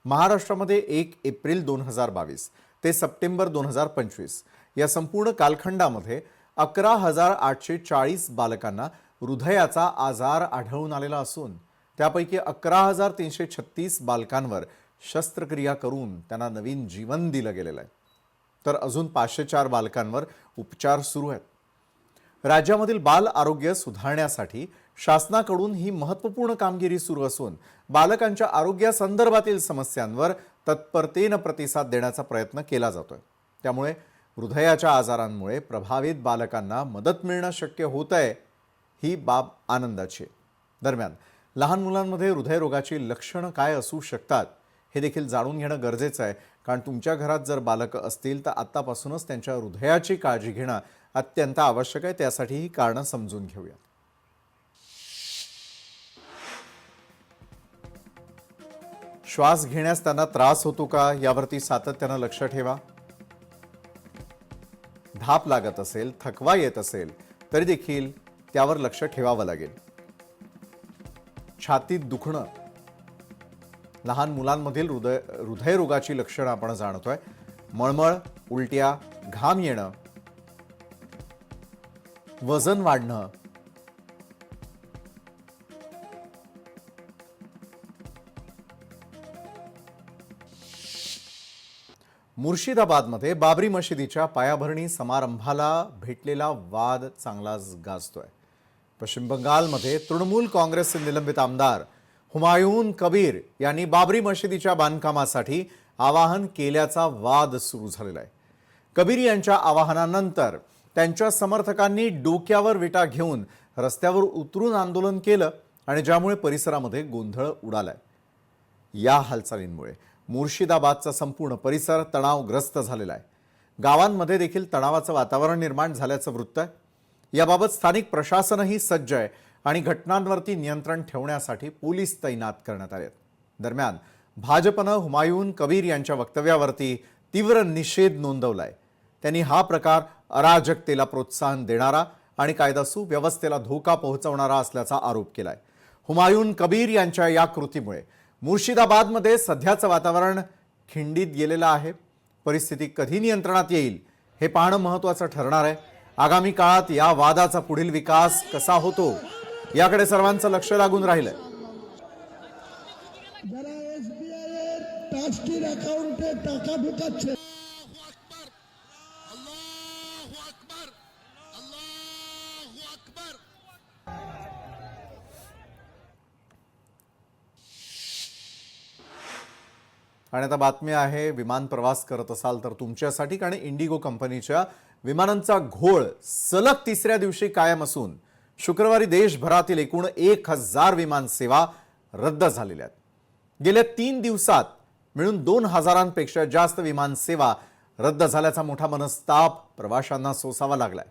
महाराष्ट्रामध्ये 1 एप्रिल 2022 ते सप्टेंबर 2025 या संपूर्ण कालखंडामध्ये 11,840 बालकांना हृदयाचा आजार आढळून आलेला असून त्यापैकी 11,336 बालकांवर शस्त्रक्रिया करून त्यांना नवीन जीवन दिलं गेलेलं आहे. तर अजून 504 बालकांवर उपचार सुरू आहेत. राज्यामधील बाल आरोग्य सुधारण्यासाठी शासनाकडून ही महत्त्वपूर्ण कामगिरी सुरू असून बालकांच्या आरोग्यासंदर्भातील समस्यांवर तत्परतेने प्रतिसाद देण्याचा प्रयत्न केला जातोय. त्यामुळे हृदयाच्या आजारांमुळे प्रभावित बालकांना मदत मिळणं शक्य होत आहे, ही बाब आनंदाची. दरम्यान लहान मुलांमध्ये हृदयरोगाची लक्षणं काय असू शकतात हे देखील जाणून घेणं गरजेचं आहे. कारण तुमच्या घरात जर बालकं असतील तर आत्तापासूनच त्यांच्या हृदयाची काळजी घेणं अत्यंत आवश्यक आहे. त्यासाठी ही कारणं समजून घेऊया. श्वास घेण्यास त्यांना त्रास होतो का यावरती सातत्यानं लक्ष ठेवा. धाप लागत असेल, थकवा येत असेल तरी देखील त्यावर लक्ष ठेवावं लागेल. छातीत दुखणं, लहान मुलांमधील हृदयरोगाची लक्षणं आपण जाणतोय. मळमळ, उलट्या, घाम येणं, वजन वाढणं, मुर्शिदाबादमध्ये बाबरी मशिदीच्या पायाभरणी समारंभाला भेटलेला वाद चांगलाच गाजतोय. पश्चिम बंगालमध्ये तृणमूल काँग्रेसचे निलंबित आमदार हुमायून कबीर यांनी बाबरी मशिदीच्या बांधकामासाठी आवाहन केल्याचा वाद सुरू झालेला आहे. कबीर यांच्या आवाहनानंतर त्यांच्या समर्थकांनी डोक्यावर विटा घेऊन रस्त्यावर उतरून आंदोलन केलं आणि ज्यामुळे परिसरामध्ये गोंधळ उडालाय. या हालचालींमुळे मुर्शिदाबादचा संपूर्ण परिसर तणावग्रस्त झालेला आहे. गावांमध्ये देखील तणावाचं वातावरण निर्माण झाल्याचं वृत्त आहे. याबाबत स्थानिक प्रशासनही सज्ज आहे आणि घटनांवरती नियंत्रण ठेवण्यासाठी पोलीस तैनात करण्यात आले आहेत. दरम्यान भाजपनं हुमायून कबीर यांच्या वक्तव्यावरती तीव्र निषेध नोंदवलाय. त्यांनी हा प्रकार अराजकतेला प्रोत्साहन देणारा आणि कायदा सुव्यवस्थेला धोका पोहोचवणारा असल्याचा आरोप केलाय. हुमायून कबीर यांच्या या कृतीमुळे मुर्शिदाबादमध्ये सध्याचं वातावरण खिंडीत गेलेलं आहे. परिस्थिती कधी नियंत्रणात येईल हे पाहणं महत्त्वाचं ठरणार आहे. आगामी काळात या वादाचा पुढील विकास कसा होतो याकडे सर्वांचं लक्ष लागून राहिलंय. आणि आता बातमी आहे, विमान प्रवास करत असाल तर तुमच्यासाठी, कारण इंडिगो कंपनीच्या विमानांचा घोळ सलग तिसऱ्या दिवशी कायम असून शुक्रवारी देशभरातील एकूण 1000 विमान सेवा रद्द झालेल्या आहेत. गेल्या 3 दिवसात मिळून 2000पेक्षा जास्त विमान सेवा रद्द झाल्याचा मोठा मनस्ताप प्रवाशांना सोसावा लागलाय.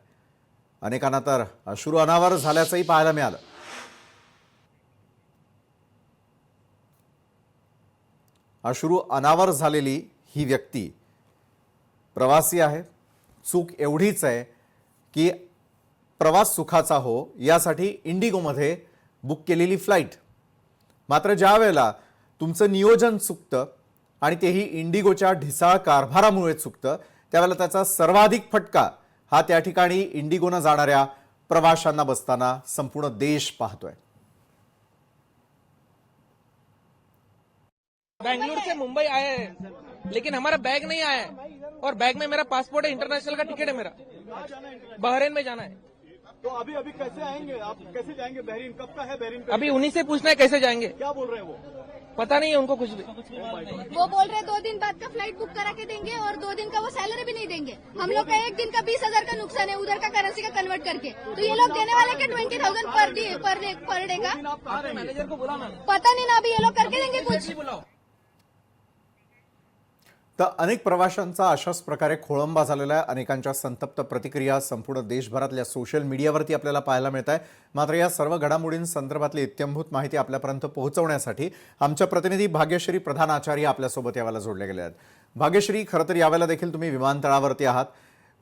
अनेकांना तर अश्रू अनावर झाल्याचंही पाहायला मिळालं. अश्रू अनावर झालेली ही व्यक्ती प्रवासी आहे. चूक एवढीच आहे की प्रवास सुखाचा हो यासाठी इंडिगोमध्ये बुक केलेली फ्लाईट, मात्र ज्या वेळेला तुमचं नियोजन चुकतं आणि तेही इंडिगोच्या ढिसाळ कारभारामुळे चुकतं, त्यावेळेला त्याचा सर्वाधिक फटका हा त्या ठिकाणी इंडिगोनं जाणाऱ्या प्रवाशांना बसताना संपूर्ण देश पाहतोय. बेंगलुरु से मुंबई आए हैं, लेकिन हमारा बैग नहीं आया है और बैग में मेरा पासपोर्ट है, इंटरनेशनल का टिकट है मेरा, बहरीन में जाना है. तो अभी कैसे आएंगे आप? कैसे जाएंगे बहरीन? कब का है बहरीन? अभी उन्हीं से पूछना है कैसे जाएंगे. क्या बोल रहे हैं वो? पता नहीं है उनको कुछ भी. वो बोल रहे 2 दिन बाद का फ्लाइट बुक करा के देंगे और 2 दिन का वो सैलरी भी नहीं देंगे. हम लोग का 1 दिन का 20,000 का नुकसान है उधर का करेंसी का कन्वर्ट करके, तो ये लोग देने वाले के 20,000 पर डे का. मैनेजर को बोला ना, पता नहीं ना, अभी ये लोग करके देंगे कुछ. बुलाओ. तर अनेक प्रवाशांचा अशाच प्रकारे खोळंबा झालेला आहे. अनेकांच्या संतप्त प्रतिक्रिया संपूर्ण देशभरातल्या सोशल मीडियावरती आपल्याला पाहायला मिळत आहे. मात्र या सर्व घडामोडींसंदर्भातली इत्थंभूत माहिती आपल्यापर्यंत पोहोचवण्यासाठी आमच्या प्रतिनिधी भाग्यश्री प्रधान आचार्य आपल्यासोबत यावेळेला जोडले गेले आहेत. भाग्यश्री, खरं तर यावेळेला देखील तुम्ही विमानतळावरती आहात.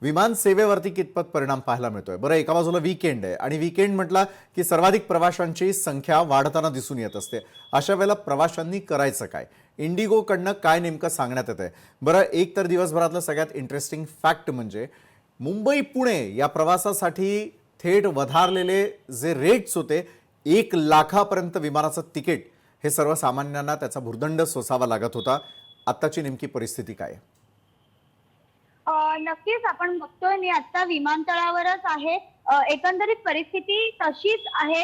विमान सेवेवरती कितपत परिणाम पाहायला मिळतोय? बरं, एका बाजूला वीकेंड आहे आणि वीकेंड म्हटला की सर्वाधिक प्रवाशांची संख्या वाढताना दिसून येत असते. अशा वेळेला प्रवाशांनी करायचं काय? इंडिगोकडनं काय नेमकं सांगण्यात येत आहे? बरं, एक तर दिवसभरातलं सगळ्यात इंटरेस्टिंग फॅक्ट म्हणजे मुंबई पुणे या प्रवासासाठी थेट वधारलेले जे रेट्स होते, 1 लाखापर्यंत विमानाचं तिकीट, हे सर्वसामान्यांना त्याचा भुर्दंड सोसावा लागत होता. आत्ताची नेमकी परिस्थिती काय आहे? नक्कीच आपण बघतोय, मी आता विमानतळावरच आहे. एकंदरीत परिस्थिती तशीच आहे.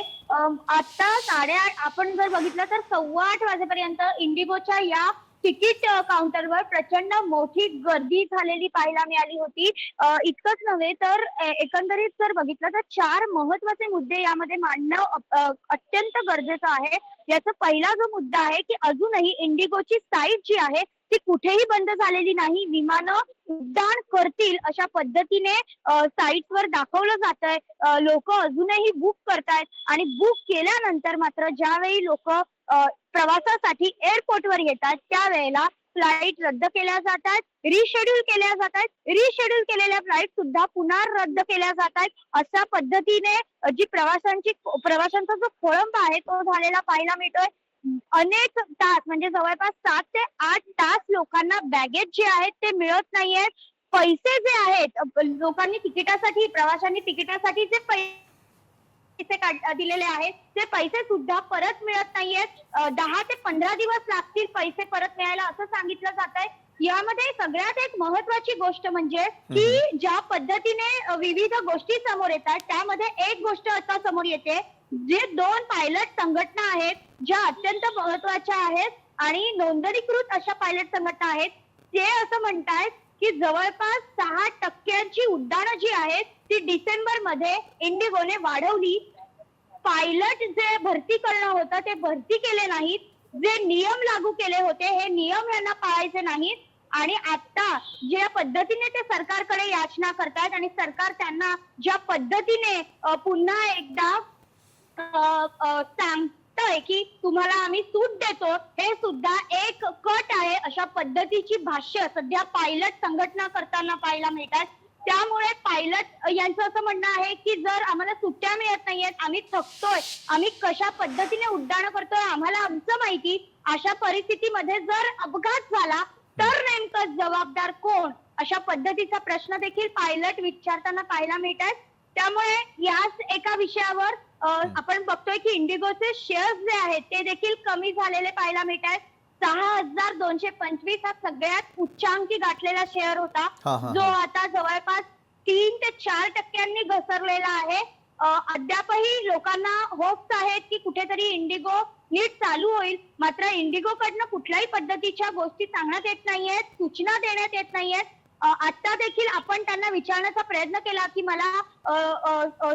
आता 8:30 आपण जर बघितलं तर 8:15 वाजेपर्यंत इंडिगोच्या या तिकीट काउंटरवर प्रचंड मोठी गर्दी झालेली पाहायला मिळाली होती. इतकंच नव्हे तर एकंदरीत जर बघितलं तर 4 महत्वाचे मुद्दे यामध्ये मांडणं अत्यंत गरजेचं आहे. याचा पहिला जो मुद्दा आहे की अजूनही इंडिगोची साईट जी आहे ती कुठेही बंद झालेली नाही. विमानं उड्डाण करतील अशा पद्धतीने साईटवर दाखवलं जातंय. लोक अजूनही बुक करतायत आणि बुक केल्यानंतर मात्र ज्यावेळी लोक प्रवासासाठी एअरपोर्टवर येतात त्यावेळेला फ्लाईट रद्द केल्या जातात, रिशेड्यूल केल्या जातात. रिशेड्यूल केलेल्या फ्लाईट सुद्धा पुन्हा रद्द केल्या जातात. अशा पद्धतीने जी प्रवाशांचा जो खोळंबा आहे तो झालेला पाहायला मिळतोय. अनेक तास म्हणजे जवळपास 7 ते 8 तास लोकांना बॅगेज जे आहेत ते मिळत नाहीयेत. पैसे जे आहेत लोकांनी तिकिटासाठी, प्रवाशांनी तिकिटासाठी जे पैसे दिलेले आहेत ते पैसे सुद्धा परत मिळत नाहीयेत. 10 ते 15 दिवस लागतील पैसे परत मिळायला असं सांगितलं जात आहे. यामध्ये सगळ्यात एक महत्वाची गोष्ट म्हणजे की ज्या पद्धतीने विविध गोष्टी समोर येतात त्यामध्ये एक गोष्ट आता समोर येते, जे 2 पायलट संघटना आहेत ज्या अत्यंत महत्वाच्या आहेत आणि नोंदणीकृत अशा पायलट संघटना आहेत, ते असं म्हणतायत की जवळपास 6% उड्डाणं जी आहेत ती डिसेंबर मध्ये इंडिगोने वाढवली. पायलट जे भरती करणं होतं ते भरती केले नाहीत. जे नियम लागू केले होते हे नियम यांना पाळायचे नाहीत आणि आता ज्या पद्धतीने ते सरकारकडे याचना करतायत आणि सरकार त्यांना ज्या पद्धतीने पुन्हा एकदा सांगतंय की तुम्हाला आम्ही सूट देतो, हे सुद्धा एक कट आहे अशा पद्धतीची भाष्य सध्या पायलट संघटना करताना पाहायला मिळतात. त्यामुळे पायलट यांचं असं म्हणणं आहे की जर आम्हाला सुट्ट्या मिळत नाहीयेत, आम्ही थकतोय, आम्ही कशा पद्धतीने उड्डाण करतोय आम्हाला आमचं माहिती. अशा परिस्थितीमध्ये जर अपघात झाला तर नेमकं जबाबदार कोण अशा पद्धतीचा प्रश्न देखील पायलट विचारताना पाहायला मिळत आहेत. त्यामुळे याच एका विषयावर आपण बघतोय की इंडिगोचे शेअर्स जे आहेत ते देखील कमी झालेले पाहायला मिळत आहेत. 6,225 हा सगळ्यात उच्चांकी गाठलेला शेअर होता, जो आता जवळपास 3 ते 4% घसरलेला आहे. अद्यापही लोकांना होप्स आहेत की कुठेतरी इंडिगो नीट चालू होईल, मात्र इंडिगोकडनं कुठल्याही पद्धतीच्या गोष्टी सांगण्यात येत नाहीयेत, सूचना देण्यात येत नाहीयेत. आता देखील आपण त्यांना विचारण्याचा प्रयत्न केला की मला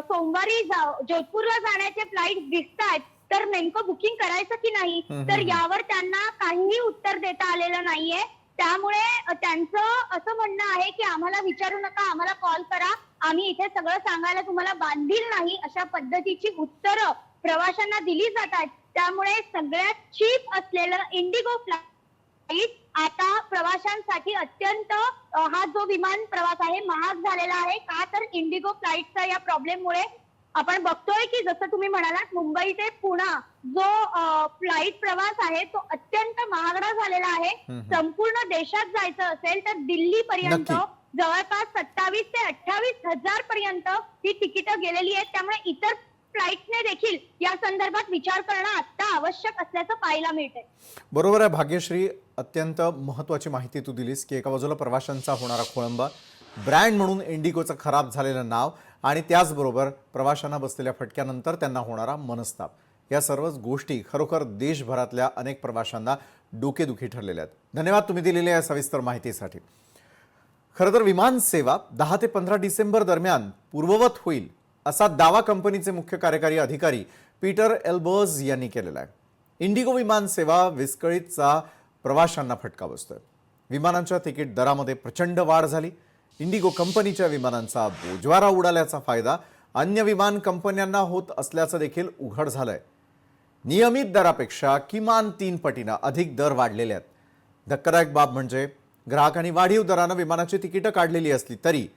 सोमवारी जोधपूरला जाण्याचे फ्लाईट दिसतायत, तर नेमकं बुकिंग करायचं की नाही, तर यावर त्यांना काहीही उत्तर देता आलेलं नाहीये. त्यामुळे त्यांचं असं म्हणणं आहे की आम्हाला विचारू नका, आम्हाला कॉल करा, आम्ही इथे सगळं सांगायला तुम्हाला बांधील नाही, अशा पद्धतीची उत्तरं प्रवाशांना दिली जात आहेत. त्यामुळे सगळ्यात चीप असलेलं इंडिगो फ्लाईट आता प्रवाशांसाठी अत्यंत हा जो विमान प्रवास आहे महाग झालेला आहे. का तर इंडिगो फ्लाईटचा या प्रॉब्लेममुळे आपण बघतोय की जसं तुम्ही म्हणालात मुंबई ते पुणे जो फ्लाईट प्रवास आहे तो अत्यंत महागडा झालेला आहे. संपूर्ण देशात जायचं असेल तर दिल्ली पर्यंत जवळपास 27,000 ते 28,000 पर्यंत ही तिकीटं गेलेली आहेत. त्यामुळे इतर फ्लाईटने देखील या संदर्भात विचार करणं आता आवश्यक असल्याचं पाहायला मिळतंय. बरोबर आहे भाग्यश्री, अत्यंत महत्त्वाची माहिती तू दिलीस की एका बाजूला प्रवाशांचा होणारा खोळंबा, ब्रँड म्हणून इंडिगोचं खराब झालेलं नाव आणि त्याचबरोबर प्रवाशांना बसलेल्या फटक्यानंतर त्यांना होणारा मनस्ताप, या सर्वच गोष्टी खरोखर देशभरातल्या अनेक प्रवाशांना डोकेदुखी ठरलेल्या आहेत. धन्यवाद तुम्ही दिलेल्या या सविस्तर माहितीसाठी. खरं तर विमान सेवा 10 ते 15 डिसेंबर दरम्यान पूर्ववत होईल असा दावा कंपनीचे मुख्य कार्यकारी अधिकारी पीटर एल्बर्ज यांनी केलेला आहे. इंडिगो विमान सेवा विस्कळीतचा प्रवाशांना फटका बसतोय. विमानांच्या तिकीट दरामध्ये प्रचंड वाढ झाली. इंडिगो कंपनीच्या विमानांचा बोजवारा उडाल्याचा फायदा अन्य विमान कंपन्यांना होत असल्याचं देखील उघड झालंय. नियमित दरापेक्षा किमान 3 पटीनं अधिक दर वाढलेले आहेत. धक्कादायक बाब म्हणजे ग्राहकांनी वाढीव दरानं विमानाची तिकीटं काढलेली असली तरी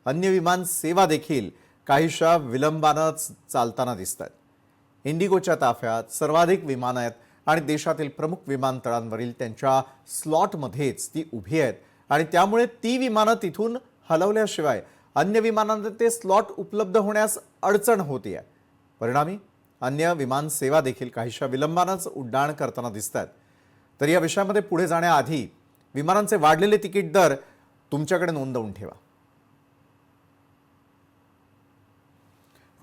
अन्य विमान सेवा देखील काहीशा विलंबानंच चालताना दिसत आहेत. इंडिगोच्या ताफ्यात सर्वाधिक विमानं आहेत आणि देशातील प्रमुख विमानतळांवरील त्यांच्या स्लॉटमध्येच ती उभी आहेत आणि त्यामुळे ती विमानं तिथून हलवल्याशिवाय अन्य विमानांना ते स्लॉट उपलब्ध होण्यास अडचण होते आहे. परिणामी अन्य विमान सेवा देखील काहीशा विलंबानंच उड्डाण करताना दिसत आहेत. तर या विषयामध्ये पुढे जाण्याआधी विमानांचे वाढलेले तिकीट दर तुमच्याकडे नोंदवून ठेवा.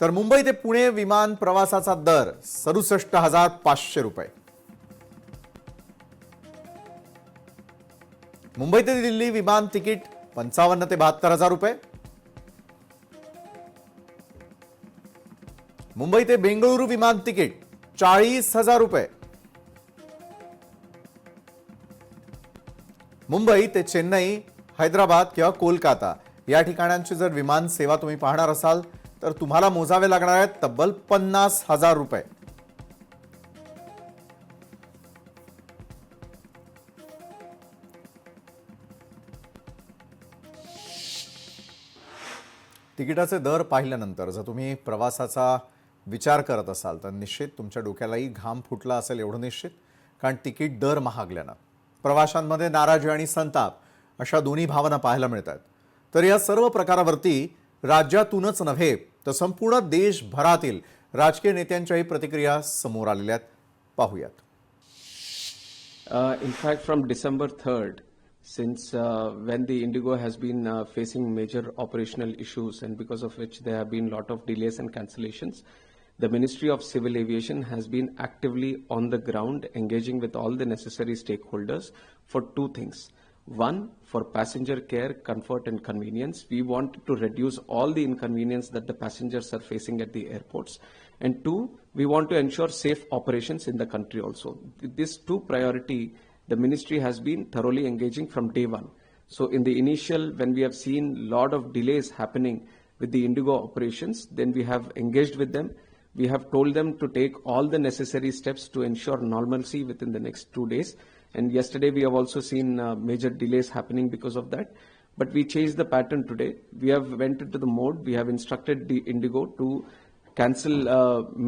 तर मुंबई ते पुणे विमान प्रवासाचा दर 67,500 रुपये. मुंबई ते दिल्ली विमान तिकीट 55,000 ते 72,000 रुपये. मुंबई ते बेंगळुरू विमान तिकीट 40,000 रुपये. मुंबई ते चेन्नई, हैदराबाद किंवा कोलकाता या ठिकाणांची जर विमान सेवा तुम्ही पाहणार असाल तर तुम्हाला मोजावे लागणार आहेत तब्बल 50,000 रुपये. तिकिटाचे दर पाहिल्यानंतर जर तुम्ही प्रवासाचा विचार करत असाल तर निश्चित तुमच्या डोक्यालाही घाम फुटला असेल एवढं निश्चित, कारण तिकीट दर महागल्यानं प्रवाशांमध्ये नाराजी आणि संताप अशा दोन्ही भावना पाहायला मिळतात. तर या सर्व प्रकारावरती राज्यातूनच नव्हे तर संपूर्ण देशभरातील राजकीय नेत्यांच्याही प्रतिक्रिया समोर आलेल्या आहेत. पाहूयात. In fact, from December 3rd, since when the Indigo has been facing major operational issues and because of which there have been lot of delays and cancellations, the Ministry of Civil Aviation has been actively on the ground engaging with all the necessary stakeholders for two things. One, for passenger care, comfort and convenience. We want to reduce all the inconvenience that the passengers are facing at the airports. And two, we want to ensure safe operations in the country also. This two priority, the ministry has been thoroughly engaging from day one. So in the initial, when we have seen lot of delays happening with the Indigo operations, then we have engaged with them. We have told them to take all the necessary steps to ensure normalcy within the next 2 days. And yesterday we have also seen major delays happening because of that. But we changed the pattern today. We have went into the mode. We have instructed the Indigo to cancel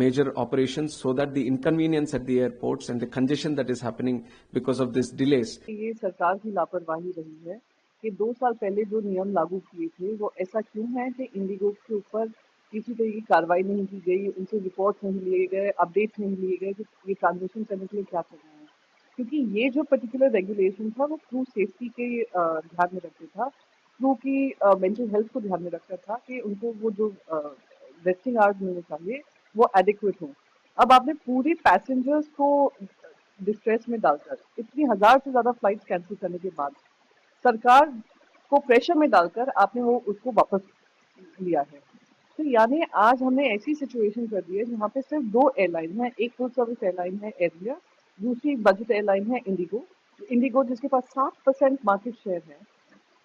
major operations so that the inconvenience at the airports and the congestion that is happening because of these delays. ये सरकार की लापरवाही रही है कि 2 साल पहले जो नियम लागू किए थे वो ऐसा क्यों है कि इंडिगो के ऊपर किसी तरह की कार्रवाई नहीं की गई, उनसे रिपोर्ट्स नहीं लिए गए, अपडेट्स नहीं लिए गए कि ये ट्रांजेक्शन करने के लिए क्या करना है। क्योंकि ये जो पर्टिकुलर रेगुलेशन था वो क्रू सेफ्टी के ध्यान में रखता था, क्रू की मेंटल हेल्थ को ध्यान में रखता था कि उनको वो जो रेस्टिंग आवर्स मिलने चाहिए वो एडिक्वेट हों। अब आपने पूरी पैसेंजर्स को डिस्ट्रेस में डालकर इतनी 1000 से ज्यादा फ्लाइट्स कैंसिल करने के बाद सरकार को प्रेशर में डालकर आपने वो उसको वापस लिया है। तो यानी आज हमने ऐसी सिचुएशन कर दी है जहाँ पे सिर्फ 2 एयरलाइन है, एक फुल सर्विस एयरलाइन है एयर इंडिया, दूसरी बजट एयरलाइन है इंडिगो। इंडिगो जिसके पास 60% मार्केट शेयर है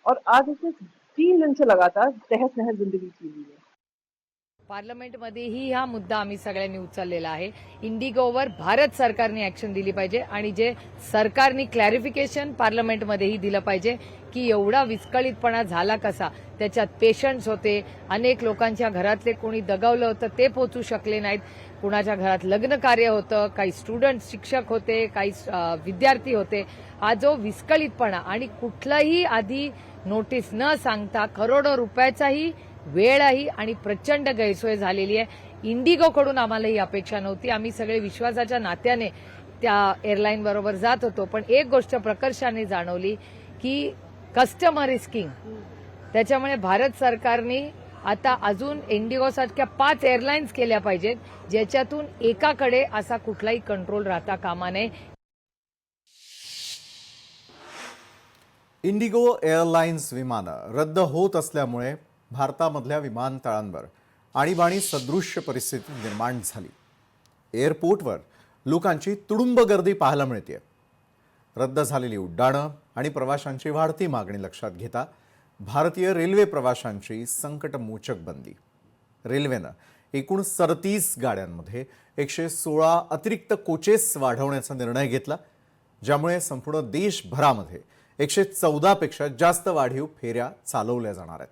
और आज उसने 3 दिन से लगातार तहस नहस जिंदगी की हुई है। पार्लमेंटमध्येही हा मुद्दा आम्ही सगळ्यांनी उचललेला आहे. इंडिगोवर भारत सरकारने ऍक्शन दिली पाहिजे आणि जे सरकारने क्लॅरिफिकेशन पार्लमेंटमध्येही दिलं पाहिजे की एवढा विस्कळीतपणा झाला कसा. त्याच्यात पेशंट्स होते, अनेक लोकांच्या घरातले कोणी दगावलं होतं ते पोहोचू शकले नाहीत, कुणाच्या घरात लग्न कार्य होतं, काही स्टुडंट शिक्षक होते, काही विद्यार्थी होते. हा जो विस्कळीतपणा आणि कुठलाही आधी नोटीस न सांगता करोडो रुपयाचाही वेळही आणि प्रचंड गैरसोय झालेली आहे. इंडिगोकडून आम्हाला ही अपेक्षा नव्हती. आम्ही सगळे विश्वासाच्या नात्याने त्या एअरलाईन बरोबर जात होतो. पण एक गोष्ट प्रकर्षाने जाणवली की कस्टमर इज किंग. त्याच्यामुळे भारत सरकारने आता अजून इंडिगोसारख्या 5 एअरलाईन्स केल्या पाहिजेत ज्याच्यातून एकाकडे असा कुठलाही कंट्रोल राहता कामा नये. इंडिगो एअरलाइन्स विमानं रद्द होत असल्यामुळे भारतामधल्या विमानतळांवर आणीबाणी सदृश्य परिस्थिती निर्माण झाली. एअरपोर्टवर लोकांची तुडुंब गर्दी पाहायला मिळते. रद्द झालेली उड्डाणं आणि प्रवाशांची वाढती मागणी लक्षात घेता भारतीय रेल्वे प्रवाशांची संकटमोचक बंदी. रेल्वेनं एकूण 37 गाड्यांमध्ये 116 अतिरिक्त कोचेस वाढवण्याचा निर्णय घेतला, ज्यामुळे संपूर्ण देशभरामध्ये 114 पेक्षा जास्त वाढीव फेऱ्या चालवल्या जाणार आहेत.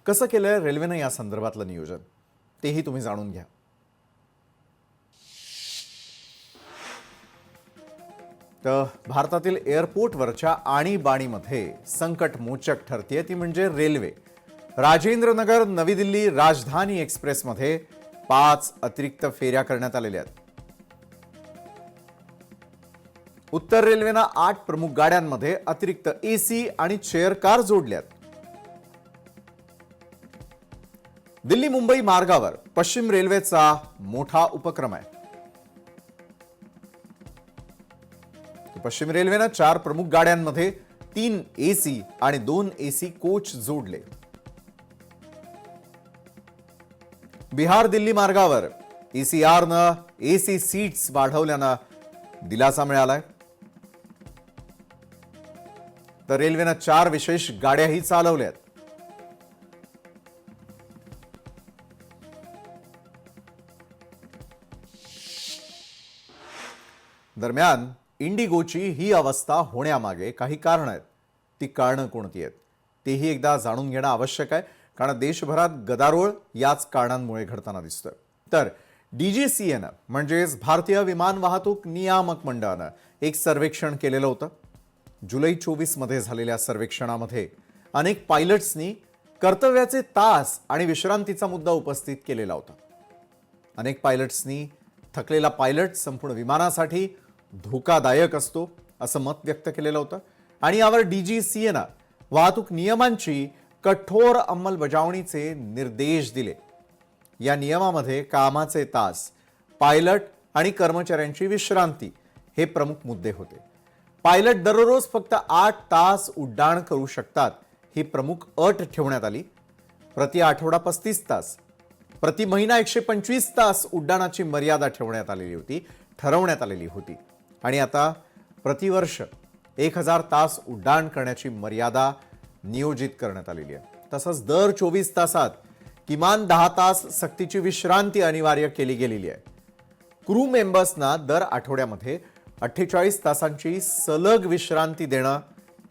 कसं केलंय रेल्वेनं या संदर्भातलं नियोजन तेही तुम्ही जाणून घ्या. तर भारतातील एअरपोर्टवरच्या आणीबाणीमध्ये संकटमोचक ठरतीये ती म्हणजे रेल्वे. राजेंद्रनगर नवी दिल्ली राजधानी एक्सप्रेसमध्ये 5 अतिरिक्त फेऱ्या करण्यात आलेल्या आहेत. उत्तर रेल्वेनं 8 प्रमुख गाड्यांमध्ये अतिरिक्त एसी आणि चेअर कार जोडल्यात. दिल्ली मुंबई मार्गावर पश्चिम रेल्वेचा मोठा उपक्रम आहे. पश्चिम रेल्वेनं 4 प्रमुख गाड्यांमध्ये 3 एसी आणि 2 एसी कोच जोडले. बिहार दिल्ली मार्गावर ECRनं एसी सीट्स वाढवल्यानं दिलासा मिळालाय. तर रेल्वेनं 4 विशेष गाड्याही चालवल्यात. दरम्यान इंडिगोची ही अवस्था होण्यामागे काही कारण आहेत. ती कारणं कोणती आहेत तेही एकदा जाणून घेणं आवश्यक आहे, कारण देशभरात गदारोळ याच कारणांमुळे घडताना दिसतोय. तर DGCAनं म्हणजेच भारतीय विमान वाहतूक नियामक मंडळानं एक सर्वेक्षण केलेलं होतं. जुलै 24 मध्ये झालेल्या सर्वेक्षणामध्ये अनेक पायलट्सनी कर्तव्याचे तास आणि विश्रांतीचा मुद्दा उपस्थित केलेला होता. अनेक पायलट्सनी थकलेला पायलट संपूर्ण विमानासाठी धोकादायक असतो असं मत व्यक्त केलेलं होतं आणि यावर DGCAनं वाहतूक नियमांची कठोर अंमलबजावणीचे निर्देश दिले. या नियमामध्ये कामाचे तास, पायलट आणि कर्मचाऱ्यांची विश्रांती हे प्रमुख मुद्दे होते. पायलट दररोज फक्त 8 तास उड्डाण करू शकतात ही प्रमुख अट ठेवण्यात आली. प्रति आठवडा 35 तास, प्रति महिना 125 तास उड्डाणाची मर्यादा ठरवण्यात आलेली होती आणि आता प्रतिवर्ष 1000 तास उड्डाण करण्याची मर्यादा नियोजित करण्यात आलेली आहे. तसंच दर 24 तासात किमान 10 तास सक्तीची विश्रांती अनिवार्य केली गेलेली आहे. क्रू मेंबर्सना दर आठवड्यामध्ये 48 तासांची सलग विश्रांती देणं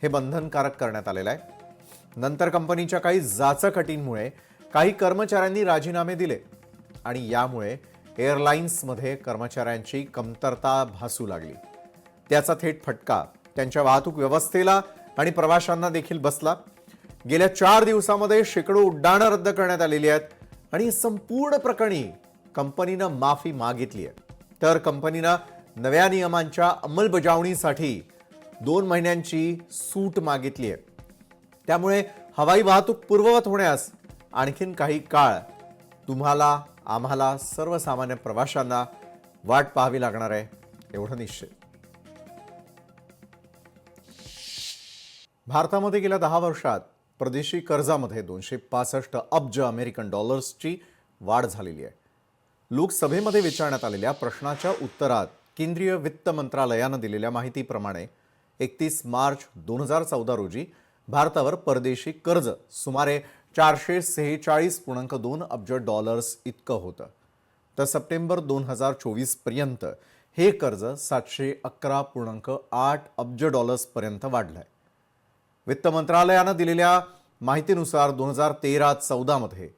हे बंधनकारक करण्यात आलेलं आहे. नंतर कंपनीच्या काही जाचक-अटींमुळे काही कर्मचाऱ्यांनी राजीनामे दिले आणि यामुळे एअरलाइन्समध्ये कर्मचाऱ्यांची कमतरता भासू लागली. त्याचा थेट फटका त्यांच्या वाहतूक व्यवस्थेला आणि प्रवाशांना देखील बसला. गेल्या 4 दिवसांमध्ये शेकडो उड्डाणं रद्द करण्यात आलेली आहेत आणि संपूर्ण प्रकरणी कंपनीनं माफी मागितली आहे. तर कंपनीनं नव्या नियमांच्या अंमलबजावणीसाठी 2 महिन्यांची सूट मागितली आहे. त्यामुळे हवाई वाहतूक पूर्ववत होण्यास आणखीन काही काळ तुम्हाला, आम्हाला, सर्वसामान्य प्रवाशांना वाट पाहावी लागणार आहे, एवढं निश्चित. भारतामध्ये गेल्या 10 वर्षात परदेशी कर्जामध्ये 265 अब्ज अमेरिकन डॉलर्सची वाढ झालेली आहे. लोकसभेमध्ये विचारण्यात आलेल्या प्रश्नाच्या उत्तरात केंद्रीय वित्त मंत्रालयानं दिलेल्या माहितीप्रमाणे 31 मार्च 2014 रोजी भारतावर परदेशी कर्ज सुमारे 446.2 अब्ज डॉलर्स इतकं होतं. तर सप्टेंबर 2024 पर्यंत हे कर्ज 711.8 अब्ज डॉलर्सपर्यंत वाढलंय. वित्त मंत्रालयानं दिलेल्या माहितीनुसार 2013-14 मध्ये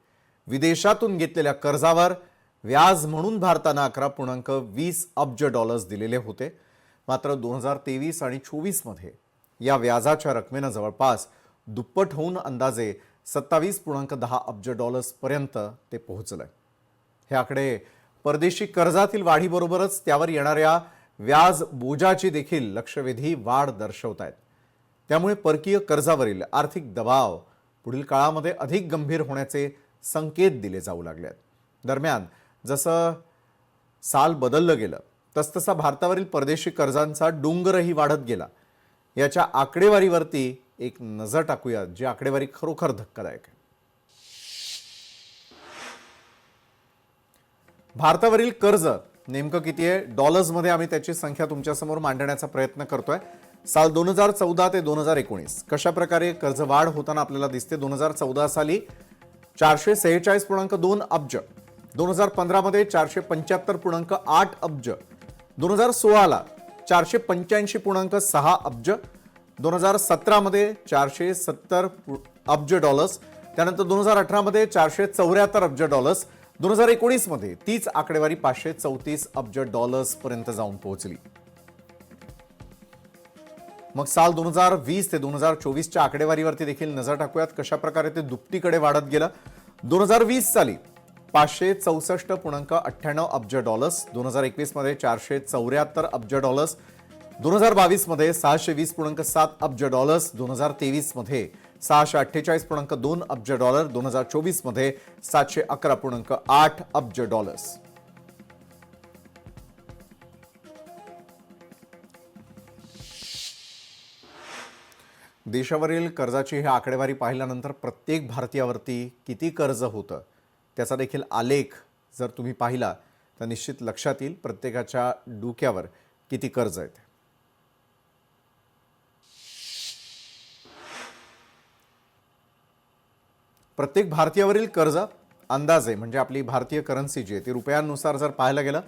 विदेशातून घेतलेल्या कर्जावर व्याज म्हणून भारतानं 11.20 अब्ज डॉलर्स दिलेले होते. मात्र 2023 आणि 24 मध्ये या व्याजाच्या रकमेनं जवळपास दुप्पट होऊन अंदाजे 27.10 अब्ज डॉलर्सपर्यंत ते पोहोचलंय. हे आकडे परदेशी कर्जातील वाढीबरोबरच त्यावर येणाऱ्या व्याज बोजाची देखील लक्षवेधी वाढ दर्शवत आहेत. त्यामुळे परकीय कर्जावरील आर्थिक दबाव पुढील काळामध्ये अधिक गंभीर होण्याचे संकेत दिले जाऊ लागले आहेत. दरम्यान जसं साल बदललं गेलं तसतसा भारतावरील परदेशी कर्जांचा डोंगरही वाढत गेला. याच्या आकडेवारीवरती एक नजर टाकूया, जी आकडेवारी खरोखर धक्कादायक आहे. भारतावरील कर्ज नेमकं किती आहे डॉलर्समध्ये, आम्ही त्याची संख्या तुमच्यासमोर मांडण्याचा प्रयत्न करतोय. साल 2014 ते 2019 कशा प्रकारे कर्ज वाढ होताना आपल्याला दिसते. 2014 साली 446.2 अब्ज, 2015 मध्ये 475.8 अब्ज, 2016ला 485.6 अब्ज, 2017 मध्ये 470 अब्ज डॉलर्स, त्यानंतर 2018 मध्ये 474 अब्ज डॉलर्स, 2019 मध्ये तीच आकडेवारी 534 अब्ज डॉलर्स पर्यंत जाऊन पोहोचली. मग साल 2020 ते 2024च्या आकडेवारीवरती देखील नजर टाकूयात कशा प्रकारे ते दुपटीकडे वाढत गेलं. 2020 साली 564.98 अब्ज डॉलर्स, 2021 मध्ये 474 अब्ज डॉलर्स, 2022 मध्ये 620.7 अब्ज डॉलर्स, 2023 मध्ये 648.2 अब्ज डॉलर, 2024 मध्ये 711.8 अब्ज डॉलर्स. देशावरील कर्जाची ही आकडेवारी पाहिल्यानंतर प्रत्येक भारतीयावरती किती कर्ज होतं त्याचा देखील आलेख जर तुम्ही पाहिला तर निश्चित लक्षात येईल प्रत्येकाच्या डोक्यावर किती कर्ज आहे. प्रत्येक भारतीयावरील कर्ज अंदाजे म्हणजे आपली भारतीय करन्सी जी आहे ती रुपयांनुसार जर पाहायला गेलं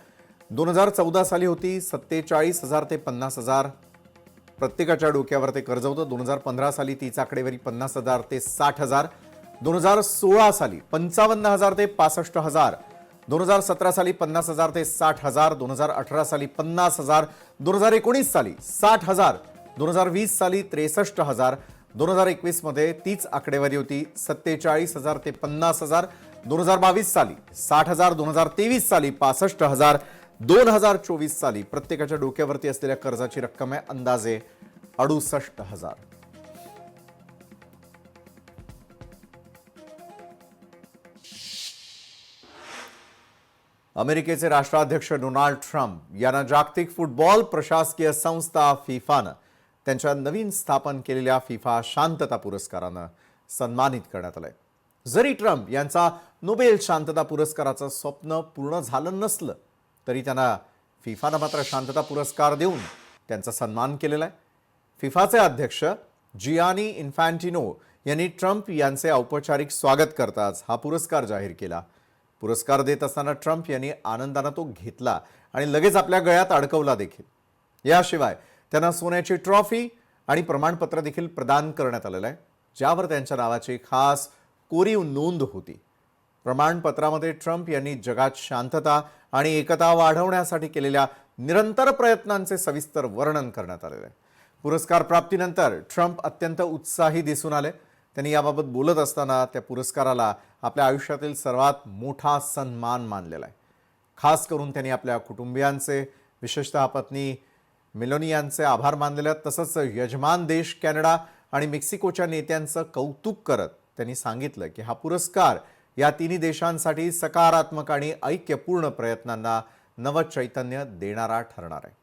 2014 साली होती 47,000 ते 50,000 प्रत्येकाच्या डोक्यावर ते कर्ज होतं. 2015 साली तीच आकडेवारी 50,000 ते 60,000, 2016 साली 55,000 ते 65,000, 2017 साली 50,000 ते 60,000, 2018 साली 50,000, 2019 साली 60,000, 2020 साली 63,000, 2021 मध्ये तीच आकडेवारी होती 47,000 ते 50,000, 2022 साली 60,000, 2023 साली 65,000, 2024 साली प्रत्येकाच्या डोक्यावरती असलेल्या कर्जाची रक्कम आहे अंदाजे 68,000. अमेरिकेचे राष्ट्राध्यक्ष डोनाल्ड ट्रम्प यांना जागतिक फुटबॉल प्रशासकीय संस्था फिफानं त्यांच्या नवीन स्थापन केलेल्या फिफा शांतता पुरस्कारानं सन्मानित करण्यात आलंय. जरी ट्रम्प यांचा नोबेल शांतता पुरस्काराचं स्वप्न पूर्ण झालं नसलं तरी त्यांना फिफानं मात्र शांतता पुरस्कार देऊन त्यांचा सन्मान केलेला आहे. फिफाचे अध्यक्ष जियानी इन्फॅन्टिनो यांनी ट्रम्प यांचे औपचारिक स्वागत करताच हा पुरस्कार जाहीर केला. पुरस्कार देत असताना ट्रम्प यांनी आनंदानं तो घेतला आणि लगेच आपल्या गळ्यात अडकवला देखील. याशिवाय त्यांना सोन्याची ट्रॉफी आणि प्रमाणपत्र देखील प्रदान करण्यात आलेलं आहे ज्यावर त्यांच्या नावाची खास कोरीव नोंद होती. प्रमाणपत्रामध्ये ट्रम्प यांनी जगात शांतता आणि एकता वाढवण्यासाठी केलेल्या निरंतर प्रयत्नांचे सविस्तर वर्णन करण्यात आलेले आहे. पुरस्कार प्राप्तीनंतर ट्रम्प अत्यंत उत्साही दिसून आले. त्यांनी याबाबत बोलत असताना त्या पुरस्काराला आपल्या आयुष्यातील सर्वात मोठा सन्मान मानलेला आहे. खास करून त्यांनी आपल्या कुटुंबियांचे, विशेषतः पत्नी मेलोनियांचे आभार मानलेले आहेत. तसंच यजमान देश कॅनडा आणि मेक्सिकोच्या नेत्यांचं कौतुक करत त्यांनी सांगितलं की हा पुरस्कार या तिन्ही देशांसाठी सकारात्मक आणि ऐक्यपूर्ण प्रयत्नांना नवचैतन्य देणारा ठरणार आहे.